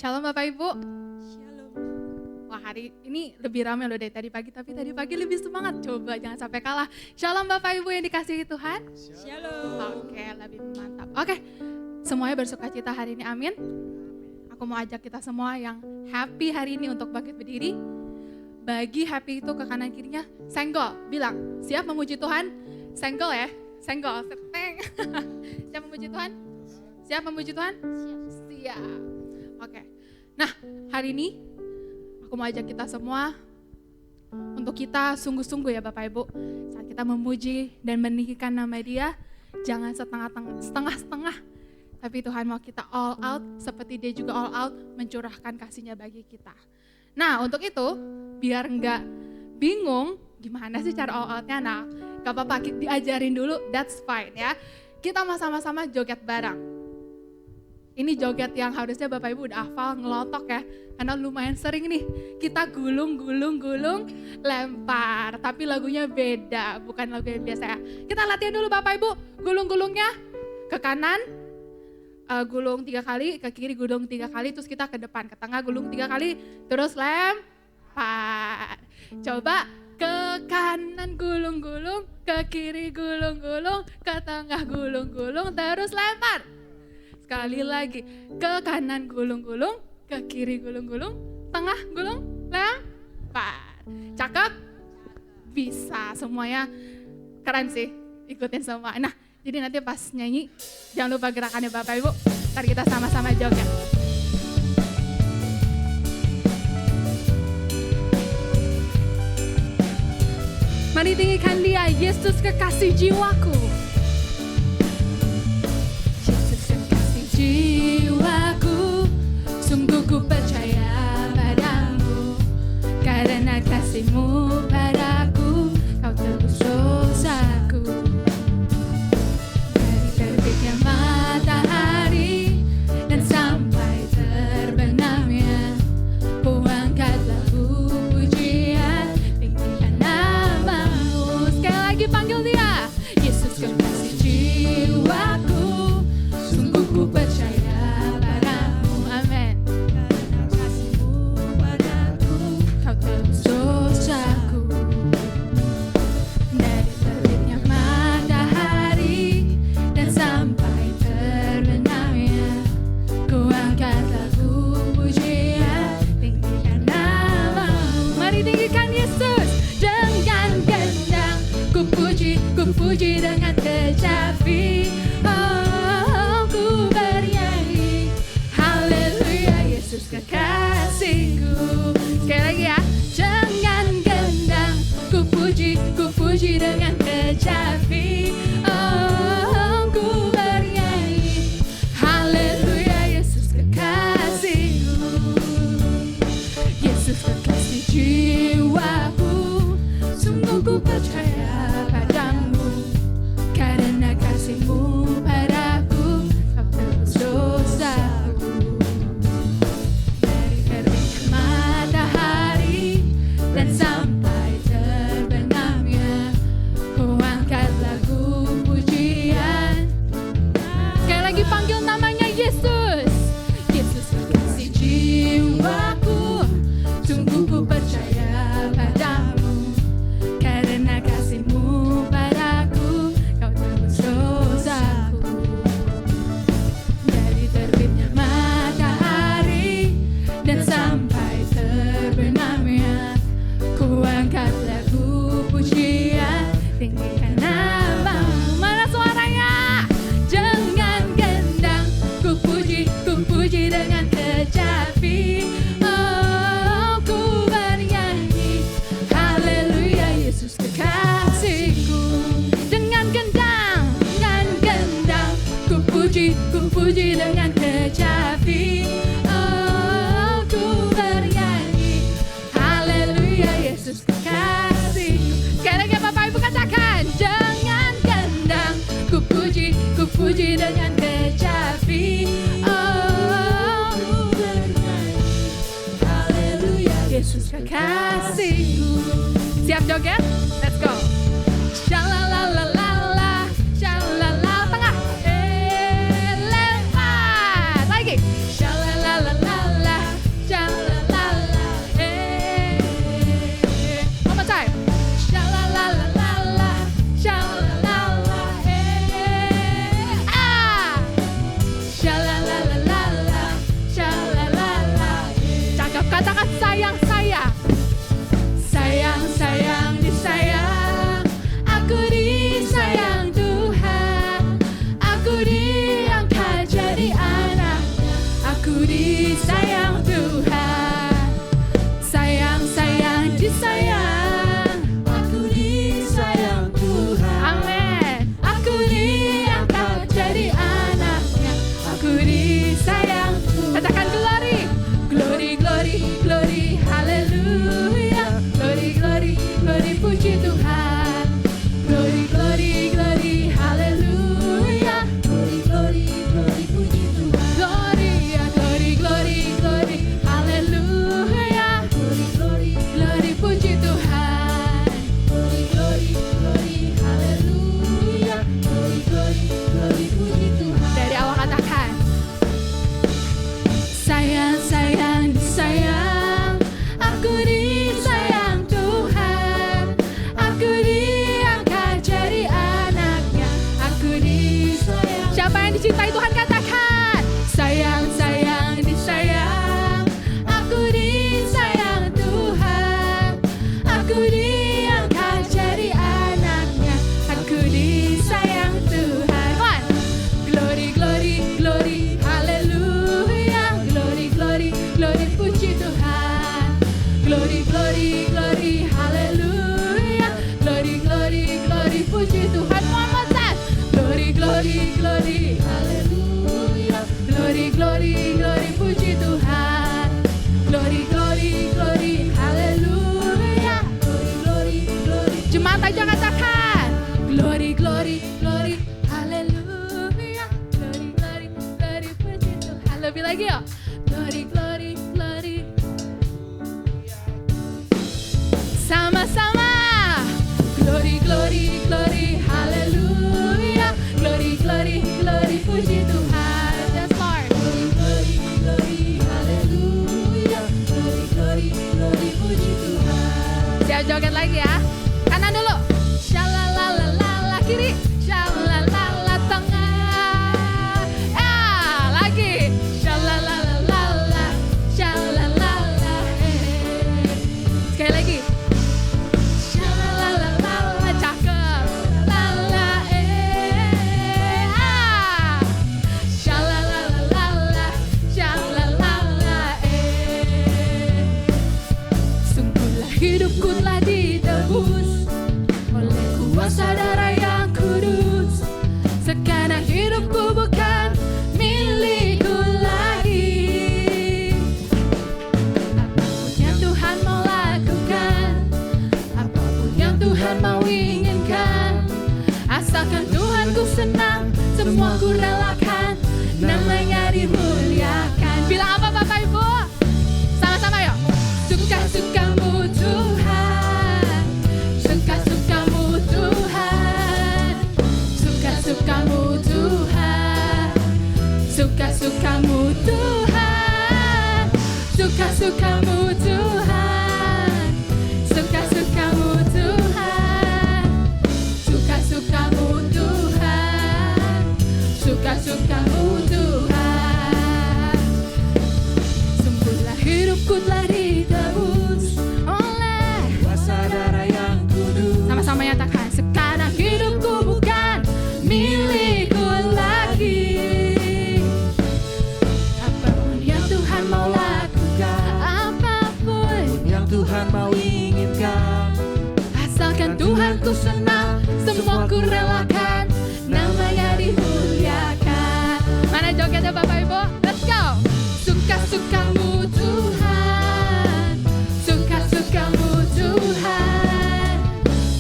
Shalom Bapak Ibu. Shalom. Wah, hari ini lebih ramai loh dari tadi pagi, tapi tadi pagi lebih semangat. Coba jangan sampai kalah. Shalom Bapak Ibu yang dikasihi Tuhan. Shalom. Oke, lebih mantap. Oke, semuanya bersuka cita hari ini, amin. Aku mau ajak kita semua yang happy hari ini untuk bangkit berdiri. Bagi happy itu ke kanan kirinya, senggol, bilang, siap memuji Tuhan? Senggol ya, senggol, seteng. Siap memuji Tuhan? Siap memuji Tuhan? Siap. Oke, nah hari ini aku mau ajak kita semua untuk kita sungguh-sungguh ya Bapak Ibu. Saat kita memuji dan meninggikan nama Dia, jangan setengah-setengah. Tapi Tuhan mau kita all out seperti Dia juga all out mencurahkan kasih-Nya bagi kita. Nah untuk itu, biar enggak bingung gimana sih cara all out-nya. Nah gak apa-apa, diajarin dulu, that's fine ya. Kita sama-sama joget bareng. Ini joget yang harusnya Bapak Ibu udah hafal, ngelotok ya. Karena lumayan sering nih, kita gulung, lempar. Tapi lagunya beda, bukan lagu yang biasa ya. Kita latihan dulu Bapak Ibu, gulung-gulungnya ke kanan, gulung 3 kali, ke kiri gulung 3 kali, terus kita ke depan, ke tengah gulung 3 kali, terus lempar. Coba ke kanan gulung-gulung, ke kiri gulung-gulung, ke tengah gulung-gulung, terus lempar. Sekali lagi, ke kanan gulung-gulung, ke kiri gulung-gulung, tengah gulung, lempar. Cakep? Bisa, semuanya keren sih, ikutin semua. Nah, jadi nanti pas nyanyi, jangan lupa gerakannya Bapak Ibu, ntar kita sama-sama joget. Mari tinggikan Dia, Yesus kekasih jiwaku. Jiwaku, sungguh ku percaya padamu, karena kasih-Mu padaku, Kau tebus dosaku. Dari terbitnya matahari dan sampai terbenamnya, Ku angkat lagu pujian, tinggikan nama-Mu. Sekali lagi panggil Dia, Yesus kekasih jiwaku, sungguh ku percaya padamu, amin. Karena kasih-Mu padaku, Kau tebus dosaku. Dari terbitnya matahari dan sampai terbenamnya, Ku angkat lagu pujian, tinggikan nama-Mu. Mari tinggikan Yesus dengan gendang, ku puji dengan kecapi. Oh, ku bernyanyi, haleluya Yesus kekasihku. Sekali lagi ya, dengan gendang, ku puji dengan kecapi. Oh, ku bernyanyi, haleluya Yesus kekasihku. Yesus kekasih jiwaku, sungguh ku percaya padamu, karena kasih-Mu padaku, Kau tebus dosaku. Dari terbitnya matahari dan sampai terbenamnya, Ku angkat lagu pujian. Sekali lagi panggil namanya Yesus. Yesus kekasih jiwaku, sungguh ku percaya padamu, karena kasih-Mu padaku, Kau tebus dosaku. Dari terbitnya matahari dan sampai terbenamnya, Ku angkat lagu pujian, tinggikan nama-Mu. Mana suaranya? Dengan gendang, ku puji dengan kecapi. Oh, ku bernyanyi, haleluya Yesus kekasihku. Dengan gendang, ku puji dengan kecapi. Oh, ku bernyanyi, haleluya Yesus kekasihku. Sekali lagi Bapak Ibu katakan, dengan gendang, ku puji dengan kecapi. Oh, ku bernyanyi, haleluya Yesus kekasihku. Siap joget? Let's go. Shalalalala, shalalala, tengah. Lempar. Lagi. Shalalalala, Sayang, sayang, disayang. Aku disayang Tuhan. Aku diangkat jadi anaknya. Aku disayang. Siapa yang dicintai Tuhan katakan. Sayang, sayang, disayang. Aku disayang Tuhan. Aku diangkat jadi anaknya. Aku disayang Tuhan. Come on. Glory, glory, glory, haleluya. Glory, glory, glory, puji Tuhan. Glory, glory, glory, haleluya. Glory, glory, glory, puji Tuhan. One more time. Glory, glory, glory, haleluya. Glory, glory, glory, puji Tuhan. Glory, glory, glory, haleluya. Glory, glory, glory. Jemaat aja katakan. Glory, glory, glory, haleluya. Glory, glory, glory, puji Tuhan. Lebih lagi yuk. Glory, glory, glory. Sama-sama. Glory, glory, glory, haleluya. Glory, glory, glory, puji Tuhan. Yes, Lord. Glory, glory, glory, haleluya. Glory, glory, glory, puji Tuhan. Siap joget lagi ya. Kanan dulu. Shalalalala kiri. Shalalalala tengah. Lagi. Shalalalala. Shalalalala. Sekali lagi. Shalalalala cakep. Lala Shalalalala. Shalalalala Sungguhlah hidupku telah ditebus oleh kuasa darah yang kudus. Sekarang hidupku bukan milikku lagi. Apapun yang Tuhan mau lakukan, apapun yang Tuhan mau inginkan, asalkan Tuhan ku senang, semua ku relakan, namanya dimuliakan. Bilang apa Bapak Ibu? Sama-sama yuk. Suka-sukamu Tuhan, suka-sukamu Tuhan, suka-sukamu Tuhan, suka-sukamu Tuhan, suka-sukamu Tuhan, suka-sukamu Tuhan, suka-sukamu Tuhan, suka-sukamu Tuhan. Sungguhlah hidupku telah ditebus oleh kuasa darah yang kudus. Sama-sama nyatakan. Sekarang hidupku bukan milikku lagi. Apapun yang Tuhan mau lakukan, apapun yang Tuhan mau inginkan, asalkan Tuhan ku senang, semua ku relakan, namanya dimuliakan. Mana jogetnya Bapak Ibu? Let's go. Suka-sukamu Tuhan, suka-sukamu Tuhan,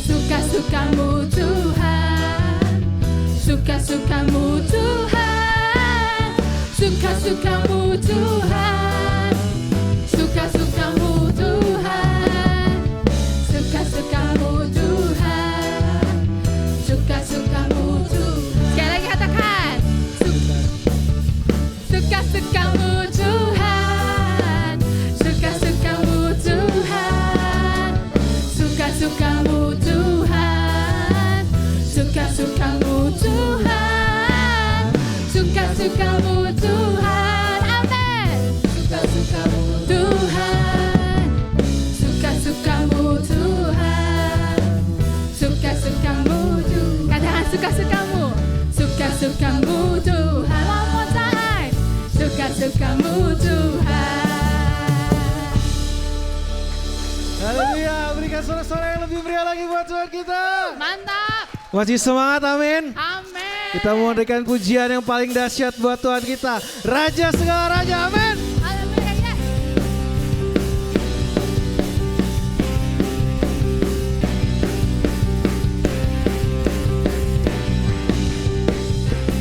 suka-sukamu Tuhan, suka-sukamu Tuhan, suka-sukamu Tuhan, suka-sukamu Tuhan, suka-sukamu Tuhan, suka-sukamu Tuhan. Sekali lagi katakan. Suka-sukamu Tuhan, suka-sukamu Tuhan, suka-sukamu Tuhan, suka-sukamu Tuhan, suka-sukamu Tuhan, amin. Suka-sukamu Tuhan, suka-sukamu Tuhan, suka-sukamu Tuhan. Katakan suka-sukamu, suka-sukamu Tuhan. One more time. Suka-sukamu Tuhan. haleluya. Berikan suara-suara yang lebih meriah lagi buat Tuhan kita. Mantap. Masih semangat, amin. Amin. Kita memberikan pujian yang paling dahsyat buat Tuhan kita, Raja segala raja, amin. Haleluya, yes.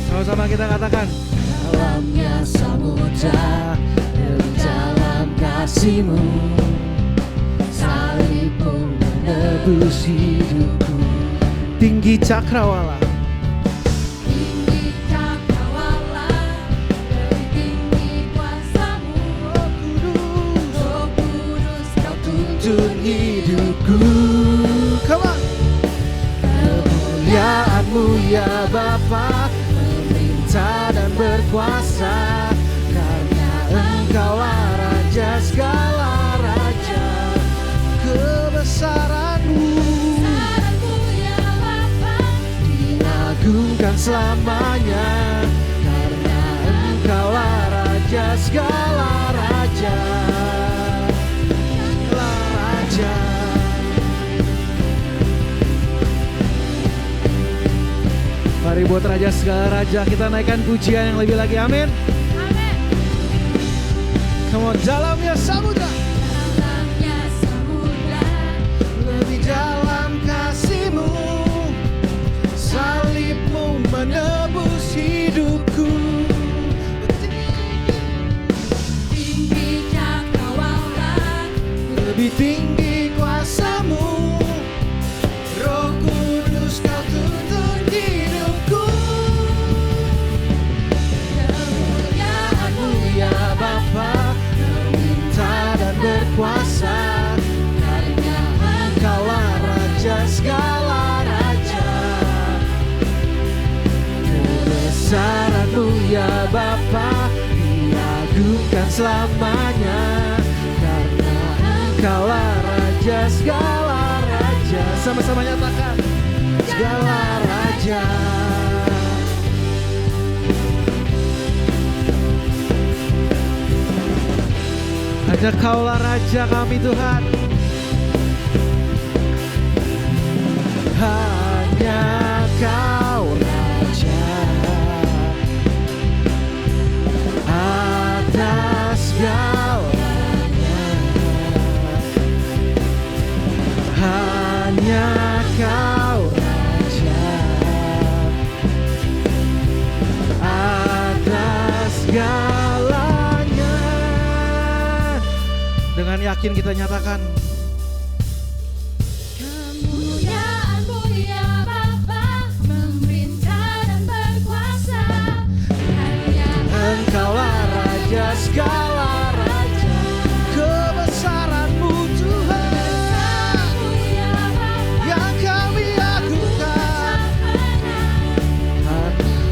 Sama-sama kita katakan. Dalamnya samudra, dalam kasih-Mu, salib pun menebus hidupku. Tinggi cakrawala, Tinggi cakrawala, lebih tinggi kuasa-Mu. hidupku. Come on. Kemuliaan-Mu ya Bapa, memerintah dan berkuasa, karena Engkaulah Raja segala raja. Kebesaran-Mu ya Bapa, diagungkan selamanya, karena Engkaulah Raja segala raja. Segala raja. Mari buat Raja segala raja kita naikkan pujian yang lebih lagi, amin. Amin. Come on, dalamnya samudra, dalamnya samudra, lebih dalam kasih-Mu, salib-Mu menebus hidupku. tinggi cakrawala, Lebih tinggi kuasa-Mu, Roh Kudus Kau tuntun hidupku. Kemuliaan-Mu ya Bapa, memerintah dan berkuasa, karena Engkaulah Raja segala raja. Kebesaran-Mu ya Bapa, diagungkan selamanya, karena Engkaulah Raja segala raja. Sama-sama nyatakan, segala raja. Hanya Kaulah Raja kami Tuhan. Hanya Kau Raja atas segalanya. Hanya Kau Raja atas segalanya. Dengan yakin kita nyatakan, kemuliaan-Mu ya Bapa, memerintah dan berkuasa, hanya Engkaulah Raja segala raja. Kebesaran-Mu Tuhan, ya Bapa, yang kami agungkan.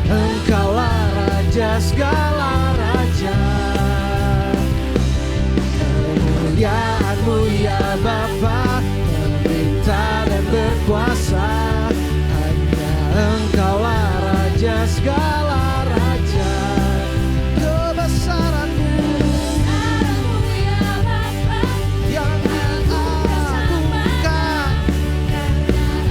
Engkaulah Raja segala raja. Kemuliaan-Mu ya Bapa, memerintah dan berkuasa, hanya Engkaulah Raja segala raja. Kebesaran-Mu ya Bapa, yang diagungkan.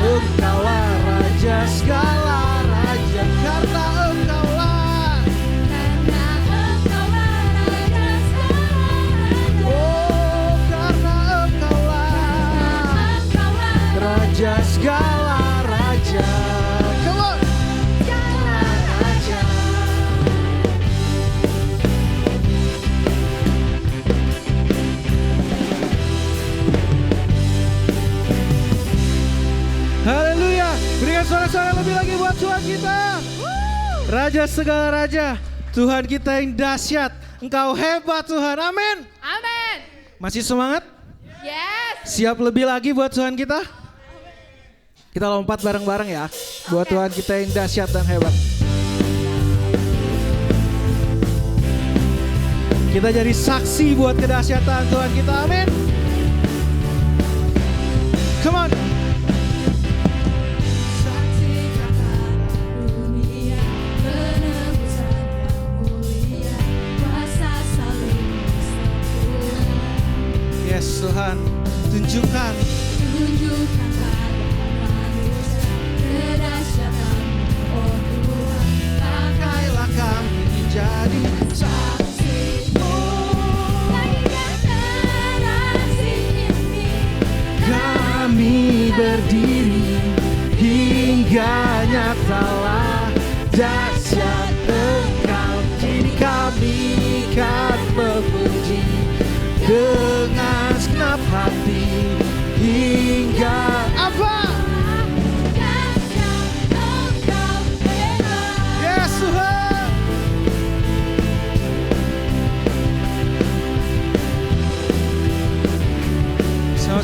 Engkaulah Raja segala raja, karena Engkaulah, karena Engkaulah Raja segala raja, oh karena Engkaulah Engkaulah Raja segala raja. Come on. segala raja. Haleluya. Berikan suara-suara lebih lagi buat Tuhan kita. Raja segala raja, Tuhan kita yang dahsyat. Engkau hebat Tuhan, amin. Amin. Masih semangat? Yes. Siap lebih lagi buat Tuhan kita? Kita lompat bareng-bareng ya, buat Oke. Tuhan kita yang dahsyat dan hebat. Kita jadi saksi buat kedahsyatan Tuhan kita, amin. Come on. Saksikan dunia, penebusan yang mulia, kuasa salib Tuhan. Yes Tuhan, tunjukkan Tunjukkan pada manusia kedahsyatan, oh Tuhan. pakailah kami menjadi Saksi-Mu bagi generasi ini. kami berdiri hingga nyatalah dahsyat Engkau. Kini kami kan memuji dengan segenap hati hingga apa? Dahsyat Engkau hebat. Yes Tuhan.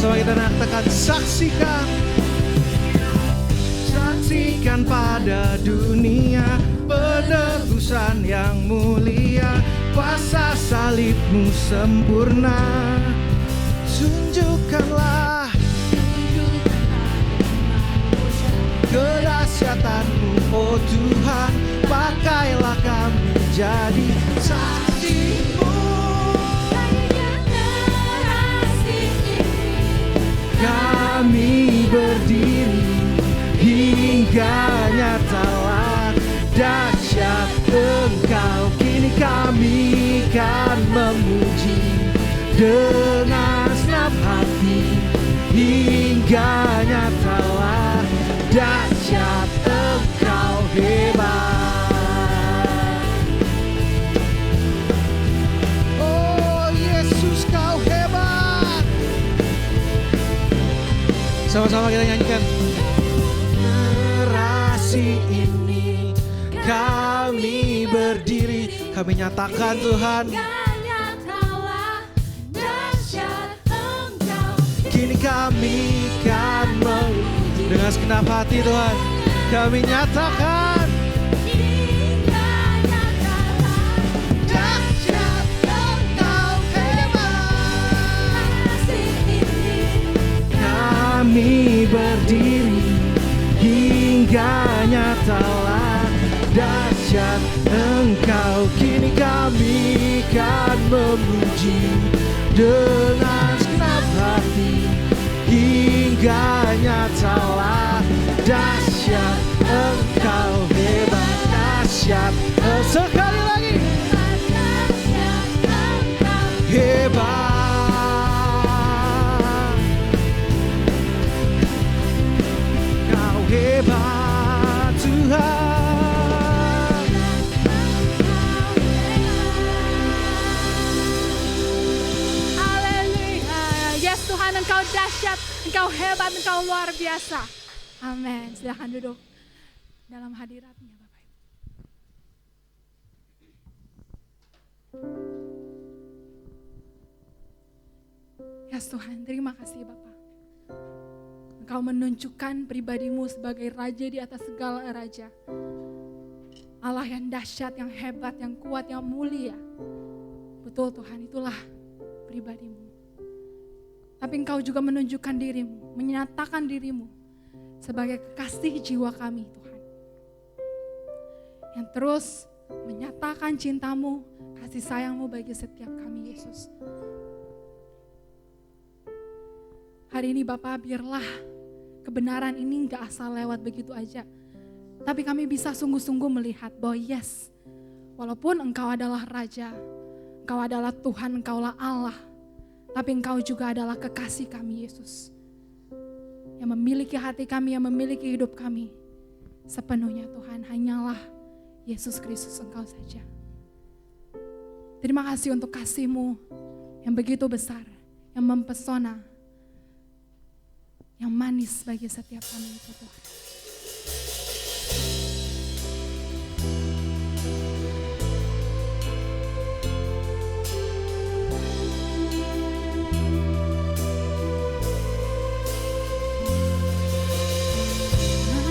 Sama-sama kita nyatakan saksikan. Saksikan pada dunia penebusan yang mulia, kuasa salibmu sempurna. Tunjukkanlah kedahsyatanmu, oh Tuhan, pakailah kami jadi saksimu. Kami berdiri hingga nyatalah dahsyat Engkau. Kini kami kan memuji dengan senang hati hingga nyatalah dahsyat Engkau hebat. Oh Yesus, Kau hebat. Sama-sama kita nyanyikan. Generasi ini kami berdiri, kami nyatakan Tuhan, kini kami kan memuji dengan segenap hati Tuhan, kami nyatakan dahsyat Engkau hebat. Kami berdiri hingga nyatalah dahsyat Engkau. Kini kami kan memuji dengan segenap hati hingga nyatalah dahsyat Engkau hebat. Dahsyat sekali lagi hebat. Kau hebat Tuhan. Haleluya. Yes Tuhan, Engkau dahsyat, Engkau hebat, Engkau luar biasa. Amin. Silakan duduk dalam hadirat-Nya Bapak Ibu. Yes Tuhan, terima kasih Bapak. Engkau menunjukkan pribadi-Mu sebagai Raja di atas segala raja. Allah yang dahsyat, yang hebat, yang kuat, yang mulia. Betul Tuhan, itulah pribadi-Mu. Tapi Engkau juga menunjukkan diri-Mu, menyatakan diri-Mu sebagai kekasih jiwa kami Tuhan. Yang terus menyatakan cinta-Mu, kasih sayang-Mu bagi setiap kami Yesus. Hari ini Bapak, biarlah kebenaran ini gak asal lewat begitu aja. Tapi kami bisa sungguh-sungguh melihat bahwa yes, walaupun Engkau adalah Raja, Engkau adalah Tuhan, Engkaulah Allah, tapi Engkau juga adalah kekasih kami Yesus. Yang memiliki hati kami, yang memiliki hidup kami sepenuhnya Tuhan, hanyalah Yesus Kristus Engkau saja. Terima kasih untuk kasih-Mu yang begitu besar, yang mempesona, yang manis bagi setiap kami itu Tuhan.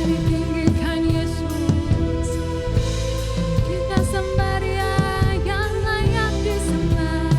Mari tinggikan Yesus, kita sembah Dia yang layak disembah.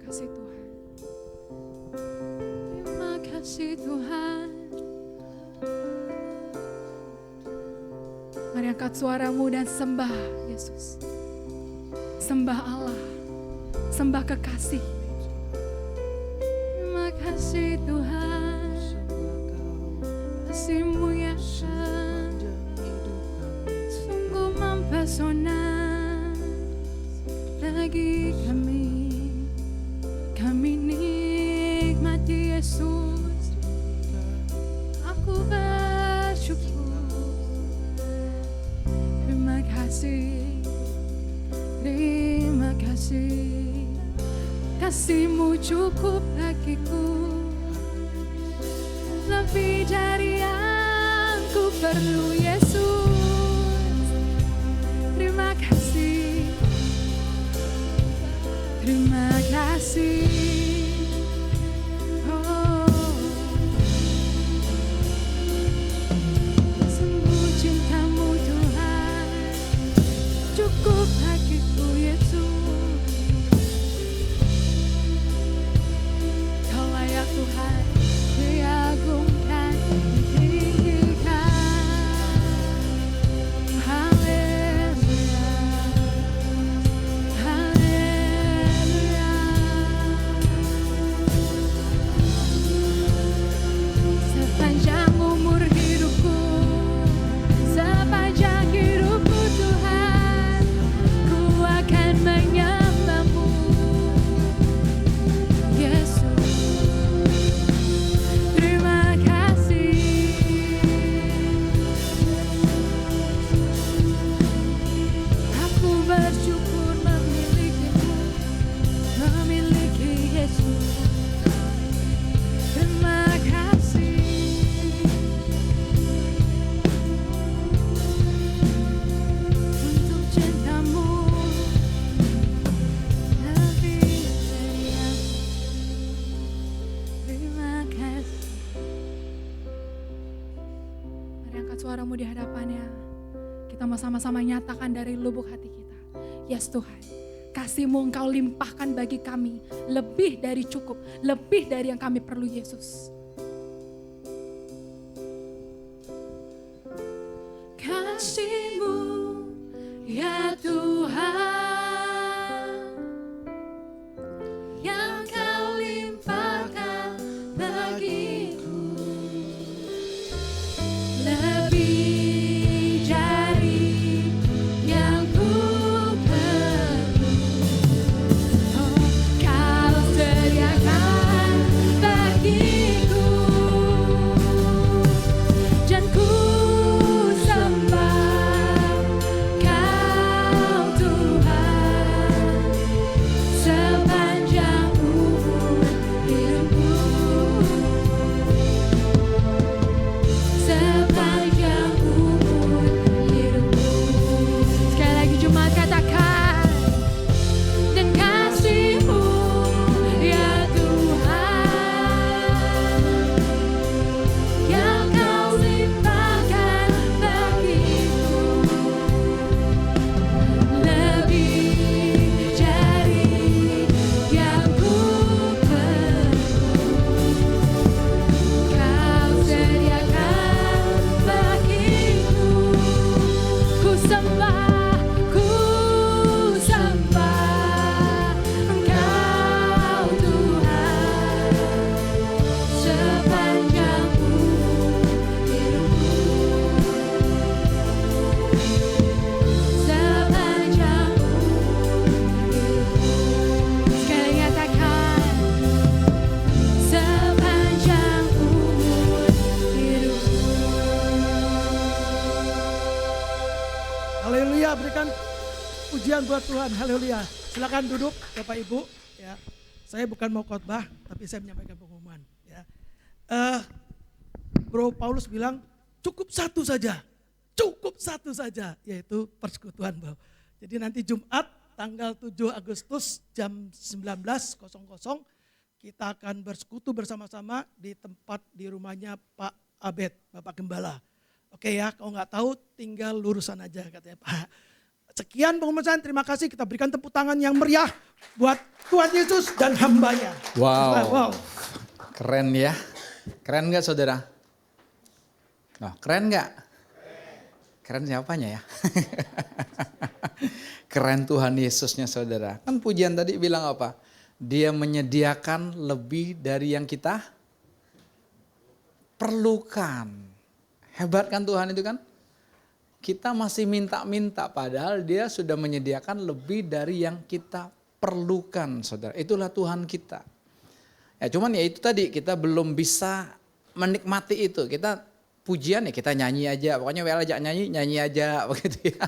kasih Tuhan. Terima kasih Tuhan. Mari angkat suaramu dan sembah Yesus. Sembah Allah, sembah kekasih. Terima kasih Tuhan. Kasih-Mu yang sungguh mempesona bagi kami. Kami nikmati Yesus. Aku bersyukur. Terima kasih. Terima kasih. Kasih-Mu cukup bagiku. Lebih dari yang ku perlu Yesus. Terima kasih. Terima kasih. Oh. Sungguh cinta-Mu Tuhan cukup bagiku Yesus. Kau layak Tuhan diagungkan, ditinggikan. Haleluya, haleluya. Sepanjang umur hidupku, sepanjang hidupku Tuhan, ku akan menyembah-Mu Yesus. Terima kasih. Aku bersyukur memiliki-Mu, memiliki Yesus. Terima kasih. Untuk cinta-Mu lebih dari yang. Terima kasih. Mari angkat suaramu di hadapannya. Kita mau sama-sama nyatakan dari lubuk hati kita. Yes Tuhan, kasih-Mu Engkau limpahkan bagi kami. Lebih dari cukup, lebih dari yang kami perlu Yesus. Kasih-Mu ya Tuhan, yang Kau limpahkan bagiku. Lebih dari yang ku perlu. Oh, Kau sediakan bagiku. Dan ku sembah Kau Tuhan sepanjang umur hidupku. Sepanjang umur hidupku. Sekali lagi jemaat katakan. Dan kasih-Mu ya Tuhan, yang Kau limpahkan bagiku. Lebih dari yang ku perlu. Kau sediakan bagiku. Ku sembah Engkau Tuhan sepanjang umur hidupku. Sepanjang umur hidupku. Sekali nyatakan. Sepanjang umur hidupku. Haleluya, berikan pujian buat Tuhan. Haleluya. Silakan duduk Bapak Ibu. Ya, saya bukan mau khotbah, tapi saya menyampaikan pengumuman. Ya, Bro Paulus bilang cukup satu saja, yaitu persekutuan, Bro. Jadi nanti Jumat tanggal 7 Agustus jam 19.00 kita akan bersekutu bersama-sama di tempat di rumahnya Pak Abed, Bapak Gembala. Oke ya, kalau nggak tahu tinggal lurusan aja katanya Pak. Sekian pengumuman saya, terima kasih. Kita berikan tepuk tangan yang meriah buat Tuhan Yesus dan hambanya. Wow. Keren ya. Keren nggak saudara? Nah, keren nggak? Keren siapanya ya? Keren Tuhan Yesusnya saudara. Kan pujian tadi bilang apa? Dia menyediakan lebih dari yang kita perlukan. Hebat kan Tuhan itu kan? Kita masih minta-minta padahal dia sudah menyediakan lebih dari yang kita perlukan saudara. Itulah Tuhan kita. Ya cuman ya itu tadi kita belum bisa menikmati itu. Kita pujian ya kita nyanyi aja. Pokoknya wel aja nyanyi aja begitu ya.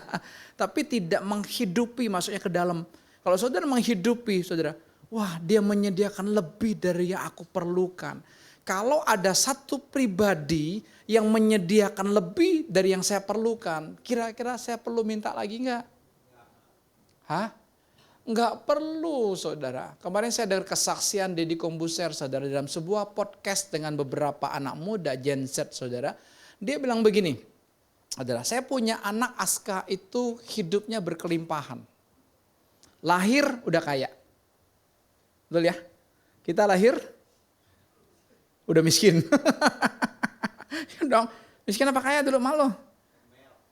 Tapi tidak menghidupi maksudnya ke dalam. Kalau saudara menghidupi saudara. Wah dia menyediakan lebih dari yang aku perlukan. Kalau ada satu pribadi yang menyediakan lebih dari yang saya perlukan, kira-kira saya perlu minta lagi enggak? Hah? Enggak perlu saudara. Kemarin saya dengar kesaksian Deddy Kombuser saudara dalam sebuah podcast dengan beberapa anak muda Gen Z saudara. Dia bilang begini, saudara saya punya anak Aska itu hidupnya berkelimpahan. Lahir udah kaya. Betul ya? Kita lahir udah miskin. Ya dong, miskin apa kaya dulu malu?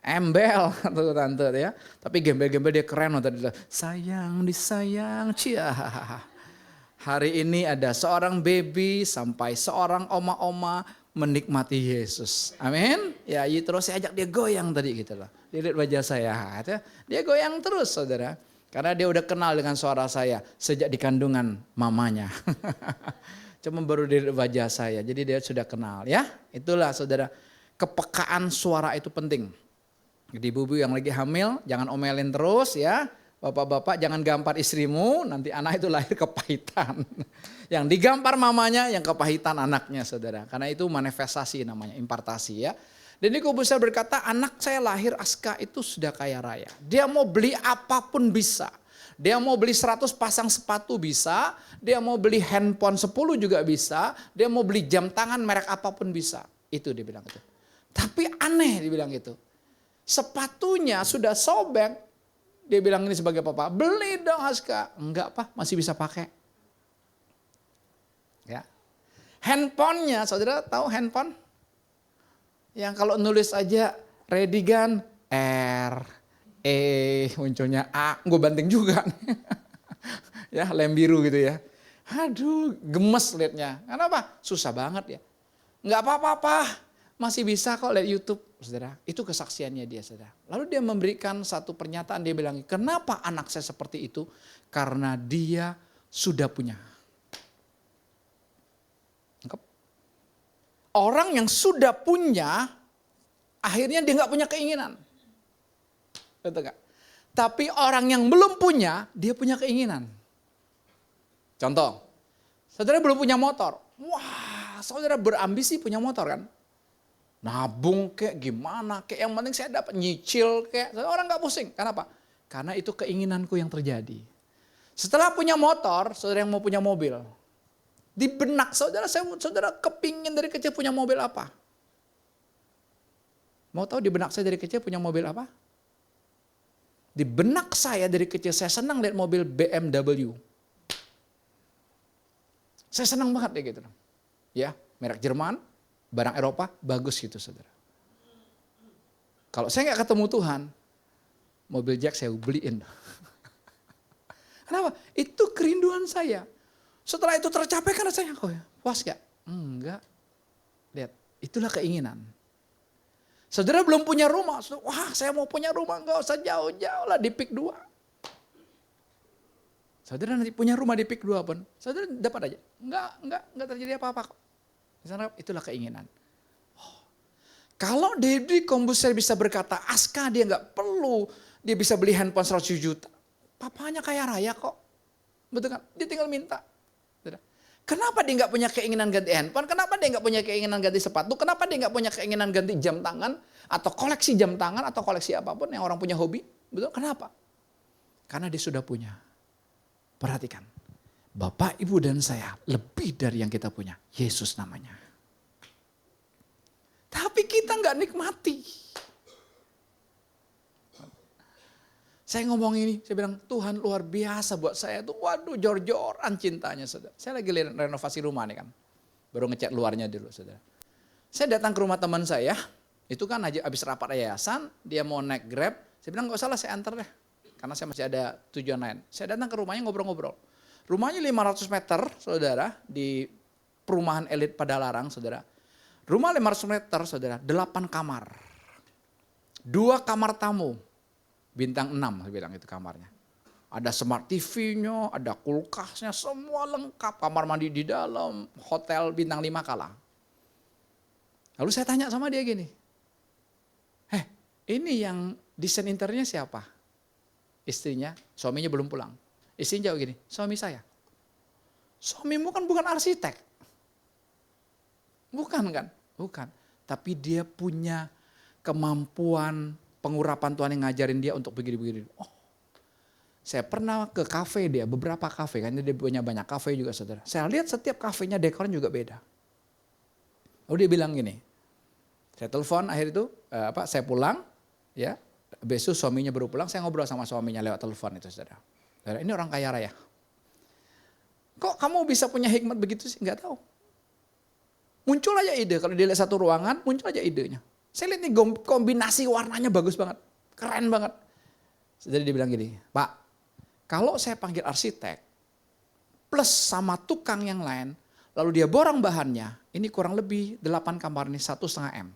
Embel tuh tante ya. Tapi gembel-gembel dia keren loh tadi. Sayang disayang, cia. Hari ini ada seorang baby sampai seorang oma-oma menikmati Yesus. Amin. Ya, terus saya ajak dia goyang tadi gitu loh. Dia lihat wajah saya, dia goyang terus saudara. Karena dia udah kenal dengan suara saya sejak di kandungan mamanya. Cuma baru di wajah saya, jadi dia sudah kenal ya. Itulah saudara, kepekaan suara itu penting. Jadi ibu-ibu yang lagi hamil, jangan omelin terus ya. Bapak-bapak jangan gampar istrimu, nanti anak itu lahir kepahitan. Yang digampar mamanya, yang kepahitan anaknya saudara. Karena itu manifestasi namanya, impartasi ya. Dan ini Kombuser berkata, anak saya lahir Aska itu sudah kaya raya. Dia mau beli apapun bisa. Dia mau beli 100 pasang sepatu bisa, dia mau beli handphone 10 juga bisa, dia mau beli jam tangan merek apapun bisa. Itu dia bilang itu. Tapi aneh dia bilang itu. Sepatunya sudah sobek, dia bilang ini sebagai papa, beli dong Aska. Enggak Pak, masih bisa pakai. Ya. Handphonenya, saudara tahu handphone? Yang kalau nulis aja Redigan R, munculnya A, gue banting juga. Ya lem biru gitu ya. Aduh gemes liatnya. Kenapa? Susah banget ya. Nggak apa-apa, masih bisa kok lihat YouTube. Saudara, itu kesaksiannya dia saudara. Lalu dia memberikan satu pernyataan, dia bilang, kenapa anak saya seperti itu? Karena dia sudah punya. Orang yang sudah punya, akhirnya dia nggak punya keinginan. Betul gak? Tapi orang yang belum punya, dia punya keinginan. Contoh, saudara belum punya motor. Wah, saudara berambisi punya motor kan? Nabung kayak gimana, kayak yang penting saya dapat nyicil kayak. Orang nggak pusing, kenapa? Karena itu keinginanku yang terjadi. Setelah punya motor, saudara yang mau punya mobil. Di benak saudara kepingin dari kecil punya mobil apa? Mau tahu di benak saya dari kecil punya mobil apa? Di benak saya dari kecil saya senang lihat mobil BMW. Saya senang banget ya gitu. Ya, merek Jerman, barang Eropa, bagus gitu saudara. Kalau saya nggak ketemu Tuhan, mobil Jack saya beliin. Kenapa? Itu kerinduan saya. Setelah itu tercapai kan rasanya, kok ya, puas gak? Enggak. Lihat, itulah keinginan. Saudara belum punya rumah, wah saya mau punya rumah, enggak usah jauh-jauh lah di PIK 2. Saudara nanti punya rumah di PIK 2 pun, saudara dapat aja. Enggak terjadi apa-apa kok. Itulah keinginan. Oh. Kalau Deddy Kombuser bisa berkata, Aska dia enggak perlu, dia bisa beli handphone 100 juta. Papanya kaya raya kok. Betul kan? Dia tinggal minta. Kenapa dia nggak punya keinginan ganti handphone? Kenapa dia nggak punya keinginan ganti sepatu? Kenapa dia nggak punya keinginan ganti jam tangan? Atau koleksi jam tangan? Atau koleksi apapun yang orang punya hobi? Betul? Kenapa? Karena dia sudah punya. Perhatikan. Bapak, Ibu, dan saya lebih dari yang kita punya. Yesus namanya. Tapi kita nggak nikmati. Saya ngomong ini, saya bilang Tuhan luar biasa buat saya tuh. Waduh, jor-joran cintanya, saudara. Saya lagi renovasi rumah nih kan. Baru ngecat luarnya dulu, saudara. Saya datang ke rumah teman saya, itu kan habis rapat yayasan, dia mau naik Grab. Saya bilang gak usah lah, saya antar deh. Karena saya masih ada tujuan lain. Saya datang ke rumahnya ngobrol-ngobrol. Rumahnya 500 meter, saudara, di perumahan elit Padalarang, saudara. Rumah 500 meter, saudara, 8 kamar. 2 kamar tamu. Bintang 6 saya bilang itu kamarnya. Ada smart TV-nya, ada kulkasnya, semua lengkap. Kamar mandi di dalam, hotel bintang 5 kalah. Lalu saya tanya sama dia gini, ini yang desain interiornya siapa? Istrinya, suaminya belum pulang. Istrinya jawab gini, suami saya. Suamimu kan bukan arsitek. Bukan kan? Bukan. Tapi dia punya kemampuan pengurapan Tuhan yang ngajarin dia untuk begini-begini. Oh, saya pernah ke kafe dia, beberapa kafe, kan dia punya banyak kafe juga saudara. Saya lihat setiap kafenya dekornya juga beda. Lalu dia bilang gini, saya telepon akhir itu, saya pulang, ya besok suaminya baru pulang, saya ngobrol sama suaminya lewat telepon itu saudara. Saudara, ini orang kaya raya. Kok kamu bisa punya hikmat begitu sih? Enggak tahu. Muncul aja ide, kalau dia lihat satu ruangan, muncul aja idenya. Saya lihat nih kombinasi warnanya bagus banget, keren banget. Jadi dia bilang gini, Pak, kalau saya panggil arsitek, plus sama tukang yang lain, lalu dia borong bahannya, ini kurang lebih 8 kamar ini 1,5 M.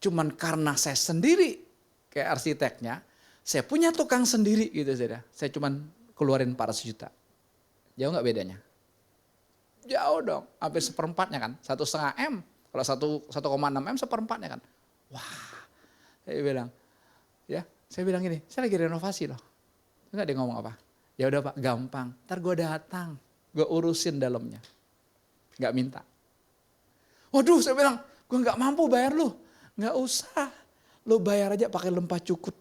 Cuman karena saya sendiri kayak arsiteknya, saya punya tukang sendiri gitu saudara. Saya cuman keluarin 400 juta. Jauh nggak bedanya? Jauh dong, hampir seperempatnya kan, 1,5 M. Kalau 1,6 M seperempatnya kan. Wah, saya bilang, ya, saya bilang gini, saya lagi renovasi loh. Enggak dia ngomong apa? Ya udah Pak, gampang. Ntar gue datang, gue urusin dalamnya. Nggak minta. Waduh, saya bilang, gue nggak mampu bayar lu. Nggak usah, lu bayar aja pakai lempah cukut.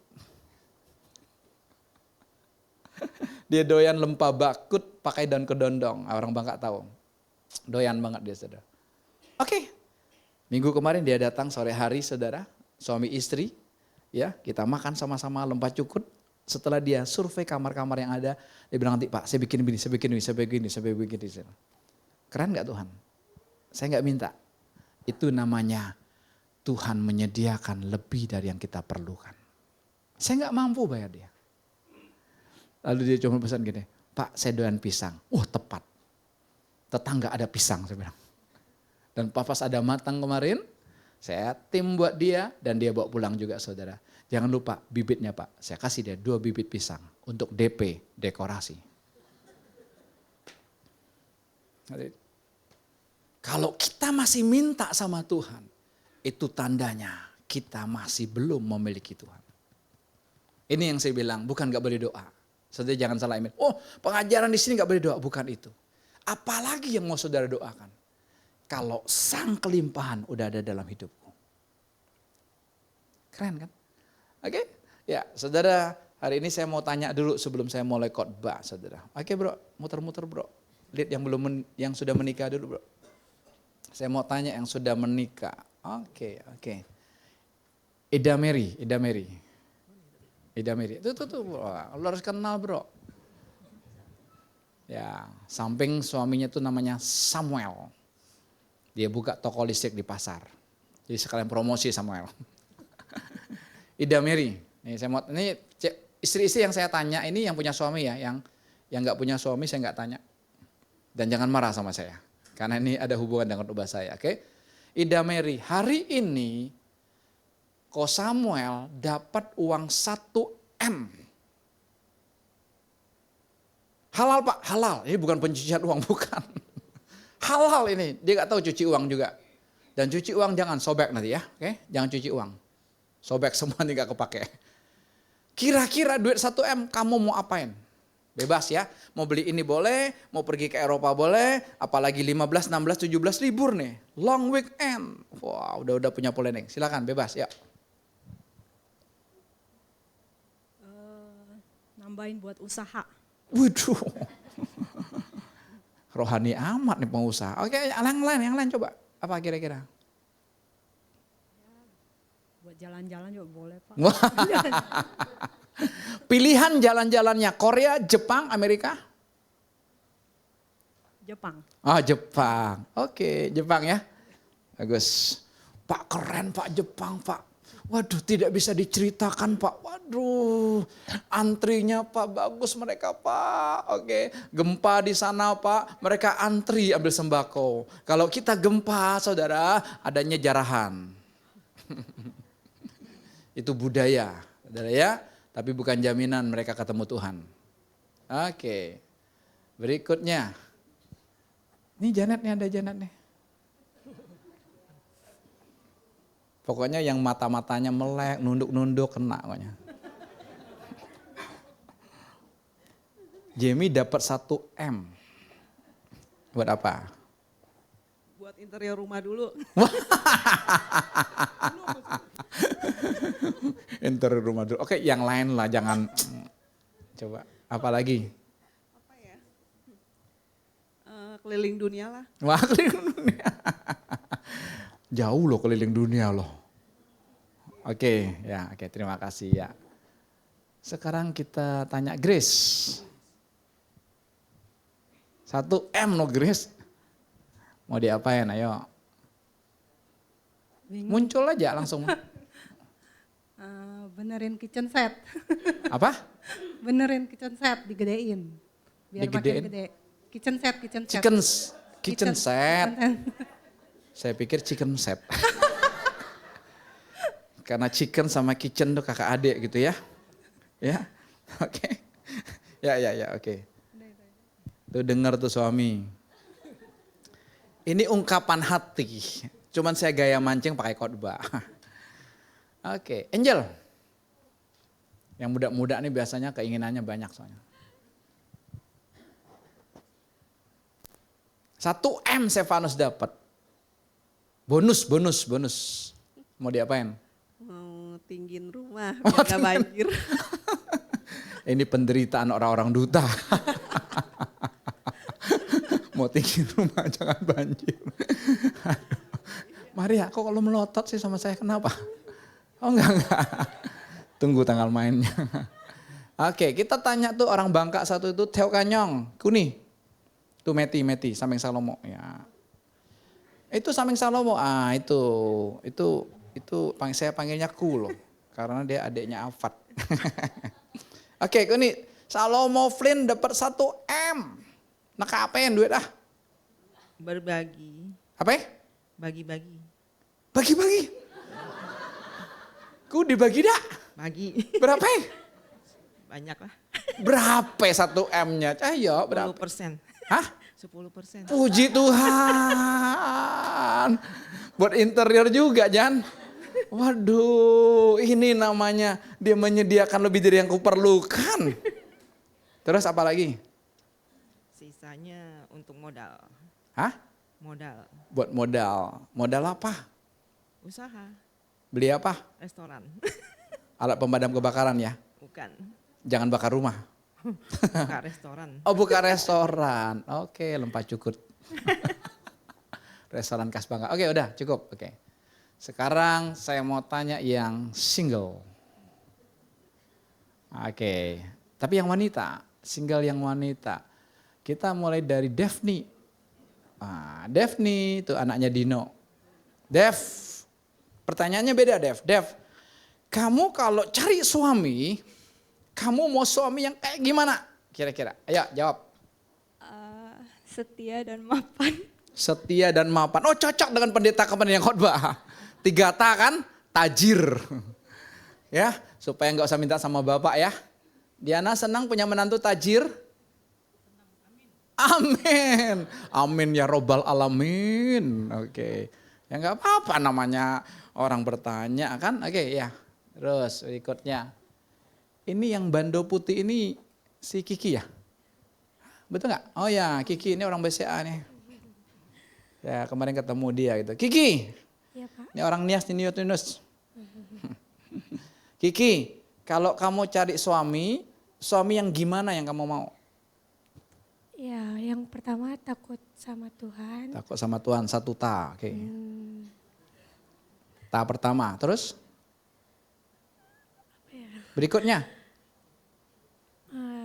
Dia doyan lempah bakut pakai daun kedondong. Orang Bangka tahu. Doyan banget dia saudara. Oke. Minggu kemarin dia datang sore hari saudara, suami istri, ya kita makan sama-sama lempah cukut. Setelah dia survei kamar-kamar yang ada, dia bilang nanti Pak saya bikin ini, saya bikin ini, saya bikin ini, saya bikin ini. Keren gak Tuhan? Saya gak minta. Itu namanya Tuhan menyediakan lebih dari yang kita perlukan. Saya gak mampu bayar dia. Lalu dia cuma pesan gini, Pak saya doyan pisang. Tepat. Tetangga ada pisang saya bilang. Dan pas ada matang kemarin, saya tim buat dia dan dia bawa pulang juga saudara. Jangan lupa bibitnya Pak, saya kasih dia 2 bibit pisang untuk DP, dekorasi. Kalau kita masih minta sama Tuhan, itu tandanya kita masih belum memiliki Tuhan. Ini yang saya bilang, bukan gak boleh doa. Saudara jangan salah iman. Pengajaran di sini gak boleh doa, bukan itu. Apalagi yang mau saudara doakan. Kalau sang kelimpahan udah ada dalam hidupku. Keren kan? Oke? Ya, saudara, hari ini saya mau tanya dulu sebelum saya mulai khotbah, saudara. Oke, Bro, muter-muter, Bro. Lihat yang sudah menikah dulu, Bro. Saya mau tanya yang sudah menikah. Oke. Ida Mary. Itu Bro. Lo harus kenal, Bro. Ya, samping suaminya tuh namanya Samuel. Dia buka toko listrik di pasar. Jadi sekalian promosi Samuel. Ida Mary. Ini istri-istri yang saya tanya ini yang punya suami ya, yang nggak punya suami saya nggak tanya. Dan jangan marah sama saya, karena ini ada hubungan dengan khotbah saya. Oke? Ida Mary, hari ini Ko Samuel dapat uang 1 M. Halal Pak, halal. Ini bukan pencucian uang, bukan. Halal ini, dia gak tahu cuci uang juga. Dan cuci uang jangan sobek nanti ya, oke? Jangan cuci uang. Sobek semua nih gak kepake. Kira-kira duit 1 M kamu mau apain? Bebas ya, mau beli ini boleh, mau pergi ke Eropa boleh, apalagi 15, 16, 17 libur nih. Long weekend. Wah, udah punya planning. Silakan bebas ya. Nambahin buat usaha. Waduh. Rohani amat nih pengusaha. Oke, yang lain coba. Apa kira-kira? Buat jalan-jalan juga boleh Pak. Pilihan jalan-jalannya Korea, Jepang, Amerika? Jepang. Oh Jepang, oke Jepang ya. Bagus. Pak keren Pak Jepang Pak. Waduh tidak bisa diceritakan Pak. Waduh antrinya Pak bagus mereka Pak. Oke gempa di sana Pak. Mereka antri ambil sembako. Kalau kita gempa saudara adanya jarahan. Itu budaya saudara ya. Tapi bukan jaminan mereka ketemu Tuhan. Oke berikutnya. Ini Janet nih ada Janet nih. Pokoknya yang mata-matanya melek, nunduk-nunduk kena pokoknya. Jamie dapat 1 M. Buat apa? Buat interior rumah dulu. Interior rumah dulu. Oke, yang lain lah jangan. Coba, apa lagi? Apa ya? Keliling dunia lah. Wah, keliling dunia. Jauh loh keliling dunia loh. Oke, ya, oke, terima kasih ya. Sekarang kita tanya Grace. 1 M loh Grace. Mau diapain ayo? Muncul aja langsung. Benerin kitchen set. Apa? Benerin kitchen set, digedein. Biar Digedein? makin gede. Kitchen set. Kitchen set. Saya pikir chicken set. Karena chicken sama kitchen tuh kakak adik gitu ya. Ya, oke. Ya, oke. Tuh dengar tuh suami. Ini ungkapan hati. Cuman saya gaya mancing pakai khotbah. Oke, Angel. Yang muda-muda nih biasanya keinginannya banyak soalnya. 1 M Stefanus dapat. Bonus. Mau diapain? Mau tinggiin rumah biar gak banjir. Ini penderitaan orang-orang duta. Mau tinggi rumah jangan banjir. Maria, kok kalau melotot sih sama saya kenapa? Oh enggak. Tunggu tanggal mainnya. Oke, kita tanya tuh orang Bangka satu itu Theo Kanyong, Kuni. Tuh Meti, Samping Salomo. Ya. Itu Samping Salomo, itu saya panggilnya Ku loh. Karena dia adiknya Afat. Oke, Kuni, Salomo Flynn dapat 1 M. Nakapain duit ah? Berbagi. Apa ya? Bagi-bagi. Bagi-bagi. Ku dibagi dah. Bagi. Berapa ya? Banyak lah. Berapa 1 M-nya? Ayo, berapa? 10%. Hah? 10%. Puji Tuhan. Buat interior juga, Jan. Waduh, ini namanya dia menyediakan lebih dari yang kuperlukan. Terus apa lagi? Sisanya untuk modal. Hah? Modal. Buat modal. Modal apa? Usaha. Beli apa? Restoran. Alat pemadam kebakaran ya? Bukan. Jangan bakar rumah. Buka restoran. Oh buka restoran. Oke, lempah cukut. Restoran khas Bangka. Oke udah cukup. Oke. Sekarang saya mau tanya yang single. Oke. Tapi yang wanita. Single yang wanita. Kita mulai dari Daphne. Daphne itu anaknya Dino. Dev. Pertanyaannya beda Dev. Dev. Kamu kalau cari suami. Kamu mau suami yang kayak gimana? Kira-kira. Ayo jawab. Setia dan mapan. Setia dan mapan. Oh cocok dengan pendeta kemarin yang khotbah. 3 ta kan? Tajir. Ya, supaya nggak usah minta sama bapak ya. Diana senang punya menantu tajir? Amin. Amin ya robbal alamin. Oke. Ya nggak apa-apa namanya orang bertanya kan. Oke ya. Terus berikutnya. Ini yang bando putih ini si Kiki ya? Betul nggak? Oh ya Kiki ini orang BCA nih. Ya kemarin ketemu dia gitu. Kiki. Iya Pak. Ini orang Nias di Newtonus. Kiki, kalau kamu cari suami yang gimana yang kamu mau? Ya, yang pertama takut sama Tuhan. Takut sama Tuhan 1 ta. Oke. Ta pertama, terus? Berikutnya?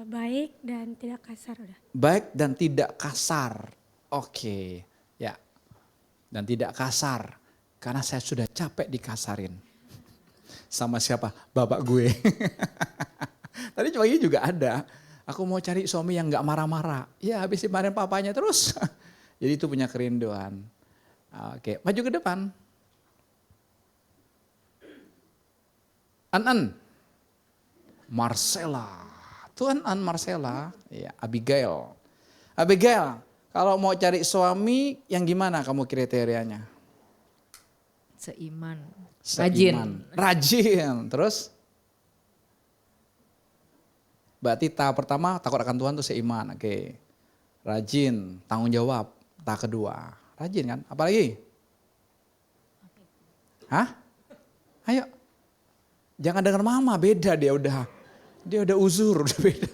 baik dan tidak kasar udah. Baik dan tidak kasar. Oke, ya. Dan tidak kasar. Karena saya sudah capek dikasarin. Sama siapa? Bapak gue. Tadi pagi juga ada. Aku mau cari suami yang gak marah-marah. Ya habis dimarahin papanya terus. Jadi itu punya kerinduan. Oke, maju ke depan. An. Marcella. Tuan An Marcella. Ya, Abigail. Abigail, kalau mau cari suami yang gimana kamu kriterianya? Seiman. Seiman. Rajin. Terus? Berarti tahap pertama takut akan Tuhan tuh seiman. Oke. Rajin, tanggung jawab. Tahap kedua. Rajin kan? Apalagi? Hah? Ayo. Jangan dengar mama, beda dia udah. Dia udah uzur, udah beda.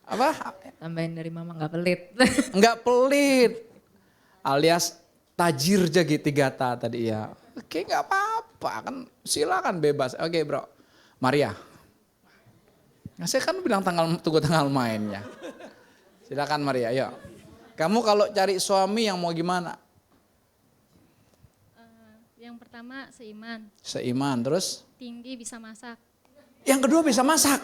Apa? Tambahin dari mama nggak pelit. Enggak pelit. Alias tajir jadi 3 ta tadi ya. Oke, nggak apa-apa kan, silakan bebas. Oke bro, Maria. Nah, saya kan bilang tunggu tanggal mainnya. Silakan Maria, yuk. Kamu kalau cari suami yang mau gimana? Yang pertama seiman, Seiman, terus? tinggi, bisa masak. Yang kedua bisa masak.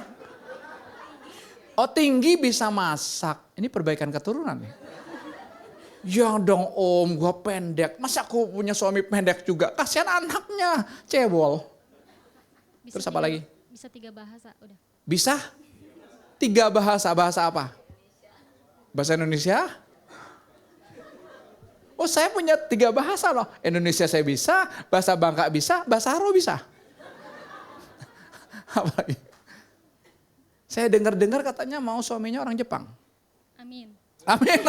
Oh tinggi bisa masak. Ini perbaikan keturunan ya? Ya dong om, gua pendek. Masa aku punya suami pendek juga? Kasihan anaknya, cebol. Bisa Terus apa lagi? Bisa 3 bahasa, udah. Bisa? 3 bahasa, bahasa apa? Bahasa Indonesia? Oh saya punya 3 bahasa loh. Indonesia saya bisa, bahasa Bangka bisa, bahasa Haro bisa. Apa lagi? Saya dengar-dengar katanya mau suaminya orang Jepang. Amin. Amin.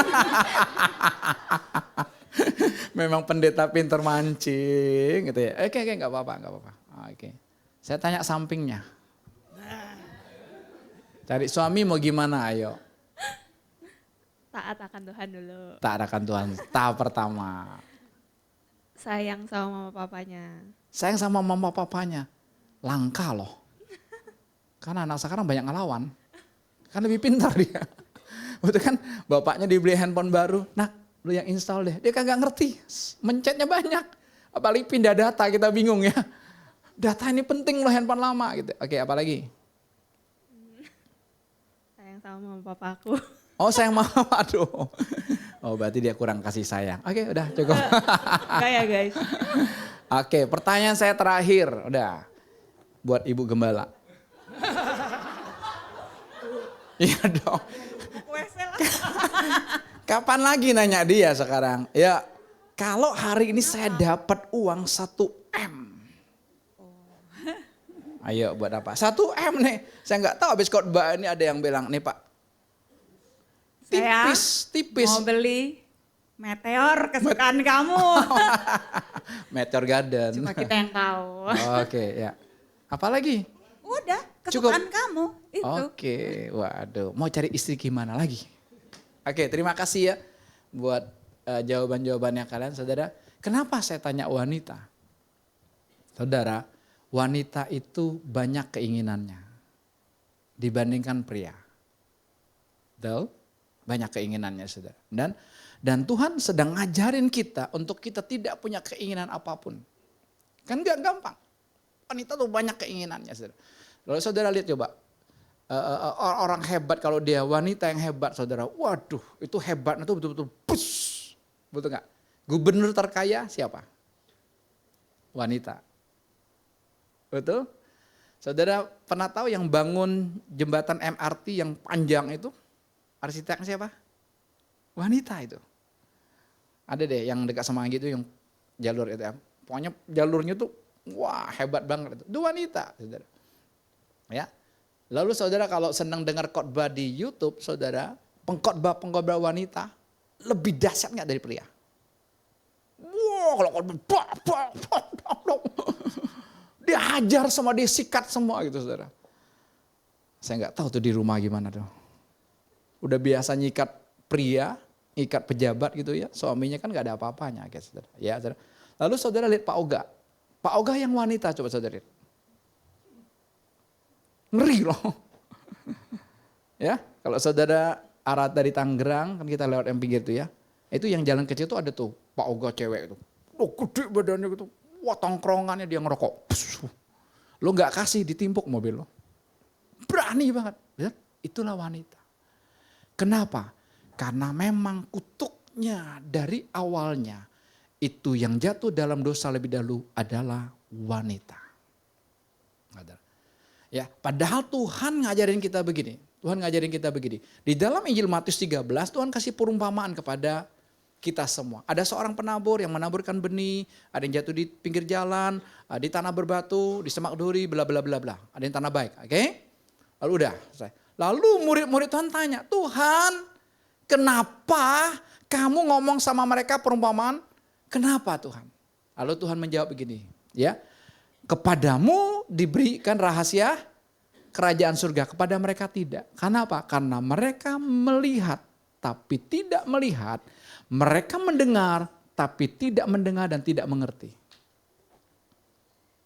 Memang pendeta pinter mancing gitu ya. Oke, nggak apa-apa. Oke. Saya tanya sampingnya. Cari suami mau gimana, ayo. Taat akan Tuhan dulu. Taat akan Tuhan. Tahap pertama. Sayang sama mama papanya. Sayang sama mama papanya. Langka loh. Karena anak sekarang banyak ngelawan. Kan lebih pintar dia. Betul kan, bapaknya dibeli handphone baru, nak lu yang install deh. Dia kagak ngerti, mencetnya banyak. Apalagi pindah data, kita bingung ya. Data ini penting loh handphone lama gitu. Oke, apalagi? Sayang sama mama papaku. Oh sayang mama, aduh. Oh berarti dia kurang kasih sayang. Oke udah cukup. Enggak ya guys. Oke, pertanyaan saya terakhir, udah. Buat Ibu Gembala. Iya dong. Kapan lagi nanya dia sekarang? Ya, kalau hari ini saya dapat uang 1 M. Ayo buat apa? 1 M nih. Saya nggak tahu habis khotbah ini ada yang bilang, nih Pak. Tipis. Mau beli meteor kesukaan kamu. Meteor Garden. Cuma kita yang tahu. Oke, ya. Apalagi? Udah, Cukup. kesukaan kamu itu. Oke, waduh. Mau cari istri gimana lagi? Oke, terima kasih ya buat jawaban-jawabannya kalian, saudara. Kenapa saya tanya wanita? Saudara, wanita itu banyak keinginannya dibandingkan pria. Betul? Banyak keinginannya, saudara. Dan Tuhan sedang ngajarin kita untuk kita tidak punya keinginan apapun. Kan gak gampang. Wanita tuh banyak keinginannya, saudara. Lalu saudara lihat coba, orang hebat kalau dia wanita yang hebat saudara, waduh itu hebatnya tuh betul-betul push. Betul gak? Gubernur terkaya siapa? Wanita. Betul? Saudara pernah tahu yang bangun jembatan MRT yang panjang itu? Arsiteknya siapa? Wanita itu. Ada deh yang dekat sama gitu yang jalur itu ya. Pokoknya jalurnya tuh wah hebat banget itu. Itu wanita, saudara. Ya. Lalu saudara kalau senang dengar khotbah di YouTube, saudara, pengkhotbah wanita lebih dahsyat nggak dari pria? Wow, kalau khotbah, dia hajar semua, dia sikat semua gitu, saudara. Saya nggak tahu tuh di rumah gimana tuh. Udah biasa nyikat pria, nyikat pejabat gitu ya, suaminya kan nggak ada apa-apanya, guys, saudara. Ya, saudara. Lalu saudara lihat Pak Oga. Pak Oga yang wanita, coba saudara lihat. Ngeri loh. Ya, kalau saudara arah dari Tangerang, kan kita lewat yang pinggir itu ya. Itu yang jalan kecil tuh ada tuh Pak Oga cewek itu. Oh gede badannya gitu. Wah tongkrongannya dia ngerokok. Lo gak kasih ditimpuk mobil lo. Berani banget. Ya, itulah wanita. Kenapa? Karena memang kutuknya dari awalnya. Itu yang jatuh dalam dosa lebih dahulu adalah wanita. Ya, padahal Tuhan ngajarin kita begini. Tuhan ngajarin kita begini. Di dalam Injil Matius 13 Tuhan kasih perumpamaan kepada kita semua. Ada seorang penabur yang menaburkan benih, ada yang jatuh di pinggir jalan, di tanah berbatu, di semak duri, bla bla bla bla. Ada yang tanah baik, oke? Lalu udah selesai. Lalu murid-murid Tuhan tanya, Tuhan, kenapa kamu ngomong sama mereka perumpamaan? Kenapa Tuhan? Lalu Tuhan menjawab begini, ya. Kepadamu diberikan rahasia kerajaan surga, kepada mereka tidak. Karena apa? Karena mereka melihat tapi tidak melihat. Mereka mendengar tapi tidak mendengar dan tidak mengerti.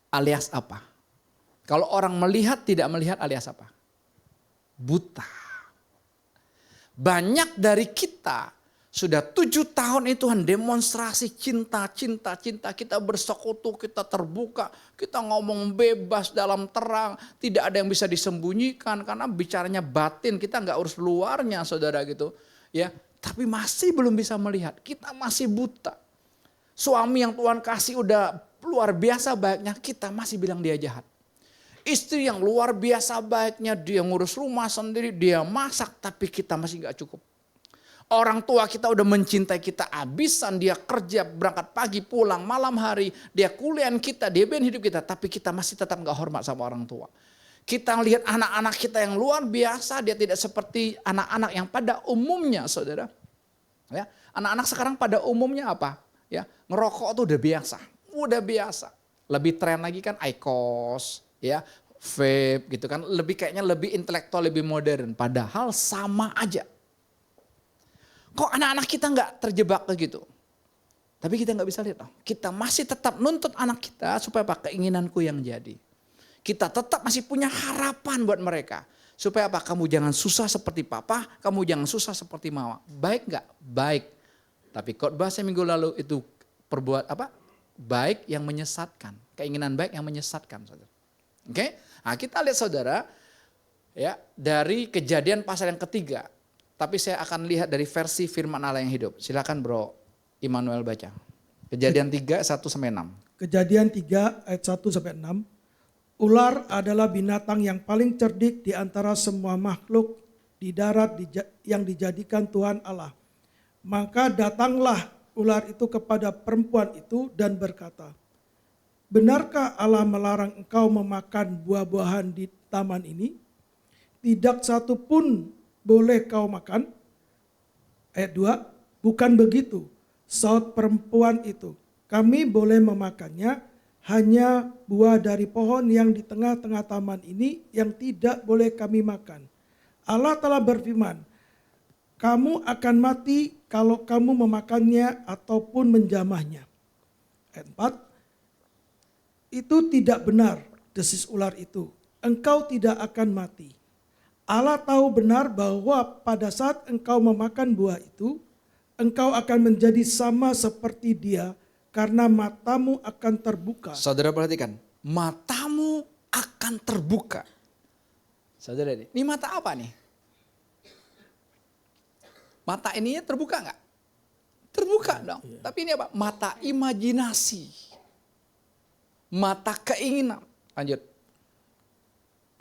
Alias apa? Kalau orang melihat tidak melihat alias apa? Buta. Banyak dari kita sudah 7 tahun itu Tuhan demonstrasi cinta. Kita bersekutu, kita terbuka, kita ngomong bebas dalam terang. Tidak ada yang bisa disembunyikan karena bicaranya batin, kita nggak urus luarnya saudara gitu. Ya, tapi masih belum bisa melihat, kita masih buta. Suami yang Tuhan kasih udah luar biasa baiknya, kita masih bilang dia jahat. Istri yang luar biasa baiknya, dia ngurus rumah sendiri, dia masak, tapi kita masih nggak cukup. Orang tua kita udah mencintai kita abisan, dia kerja berangkat pagi pulang malam hari, dia kuliahin kita, dia biayain hidup kita, tapi kita masih tetap gak hormat sama orang tua. Kita lihat anak-anak kita yang luar biasa, dia tidak seperti anak-anak yang pada umumnya saudara. Ya, anak-anak sekarang pada umumnya apa? Ya, ngerokok tuh udah biasa. Lebih tren lagi kan IQOS, ya, vape gitu kan, kayaknya lebih intelektual, lebih modern. Padahal sama aja. Kok anak-anak kita nggak terjebak begitu? Tapi kita nggak bisa lihat. Kita masih tetap nuntut anak kita supaya apa? Keinginanku yang jadi. Kita tetap masih punya harapan buat mereka. Supaya apa? Kamu jangan susah seperti papa, kamu jangan susah seperti mama. Baik nggak? Baik. Tapi khotbah seminggu lalu itu perbuat apa? Baik yang menyesatkan. Keinginan baik yang menyesatkan. Saudara. Oke? Nah, kita lihat saudara, ya dari Kejadian pasal yang ketiga. Tapi saya akan lihat dari versi firman Allah yang hidup. Silakan Bro Immanuel baca. Kejadian 3, 1-6. Kejadian 3 ayat 1-6. Ular adalah binatang yang paling cerdik di antara semua makhluk di darat yang dijadikan Tuhan Allah. Maka datanglah ular itu kepada perempuan itu dan berkata, benarkah Allah melarang engkau memakan buah-buahan di taman ini? Tidak satu pun boleh kau makan. Ayat 2, bukan begitu, saut perempuan itu. Kami boleh memakannya, hanya buah dari pohon yang di tengah-tengah taman ini yang tidak boleh kami makan. Allah telah berfirman, kamu akan mati kalau kamu memakannya ataupun menjamahnya. Ayat 4, itu tidak benar, desis ular itu. Engkau tidak akan mati. Allah tahu benar bahwa pada saat engkau memakan buah itu, engkau akan menjadi sama seperti dia karena matamu akan terbuka. Saudara perhatikan, matamu akan terbuka. Saudara, ini mata apa nih? Mata ininya terbuka nggak? Terbuka dong. Tapi ini apa? Mata imajinasi. Mata keinginan. Lanjut.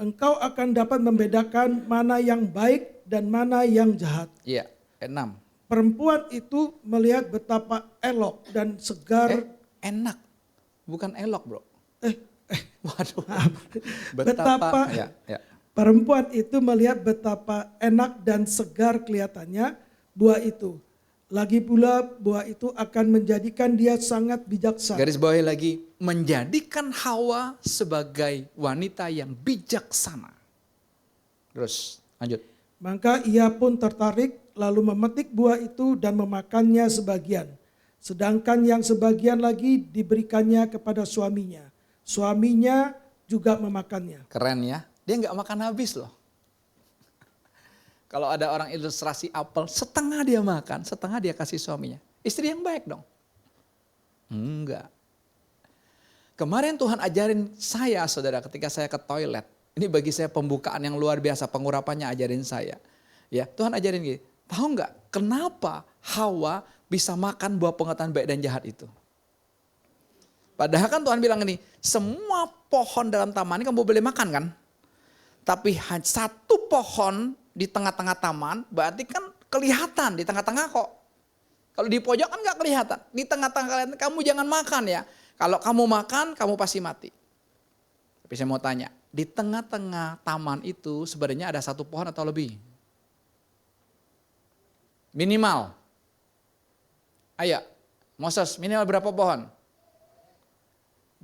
Engkau akan dapat membedakan mana yang baik dan mana yang jahat. Iya, 6. Perempuan itu melihat betapa elok dan segar. Enak, bukan elok bro. Waduh. Betapa ya. Perempuan itu melihat betapa enak dan segar kelihatannya buah itu. Lagi pula buah itu akan menjadikan dia sangat bijaksana. Garis bawahi lagi, menjadikan Hawa sebagai wanita yang bijaksana. Terus lanjut. Maka ia pun tertarik lalu memetik buah itu dan memakannya sebagian. Sedangkan yang sebagian lagi diberikannya kepada suaminya. Suaminya juga memakannya. Keren ya, dia nggak makan habis loh. Kalau ada orang ilustrasi apel, setengah dia makan, setengah dia kasih suaminya. Istri yang baik dong. Enggak. Kemarin Tuhan ajarin saya, saudara, ketika saya ke toilet. Ini bagi saya pembukaan yang luar biasa, pengurapannya ajarin saya. Ya, Tuhan ajarin gini, tahu enggak kenapa Hawa bisa makan buah pengetahuan baik dan jahat itu? Padahal kan Tuhan bilang ini, semua pohon dalam taman ini kamu boleh makan kan? Tapi satu pohon di tengah-tengah taman berarti kan kelihatan di tengah-tengah kok. Kalau di pojok kan gak kelihatan. Di tengah-tengah kalian kamu jangan makan ya. Kalau kamu makan kamu pasti mati. Tapi saya mau tanya, di tengah-tengah taman itu sebenarnya ada satu pohon atau lebih? Minimal. Ayo, Moses minimal berapa pohon?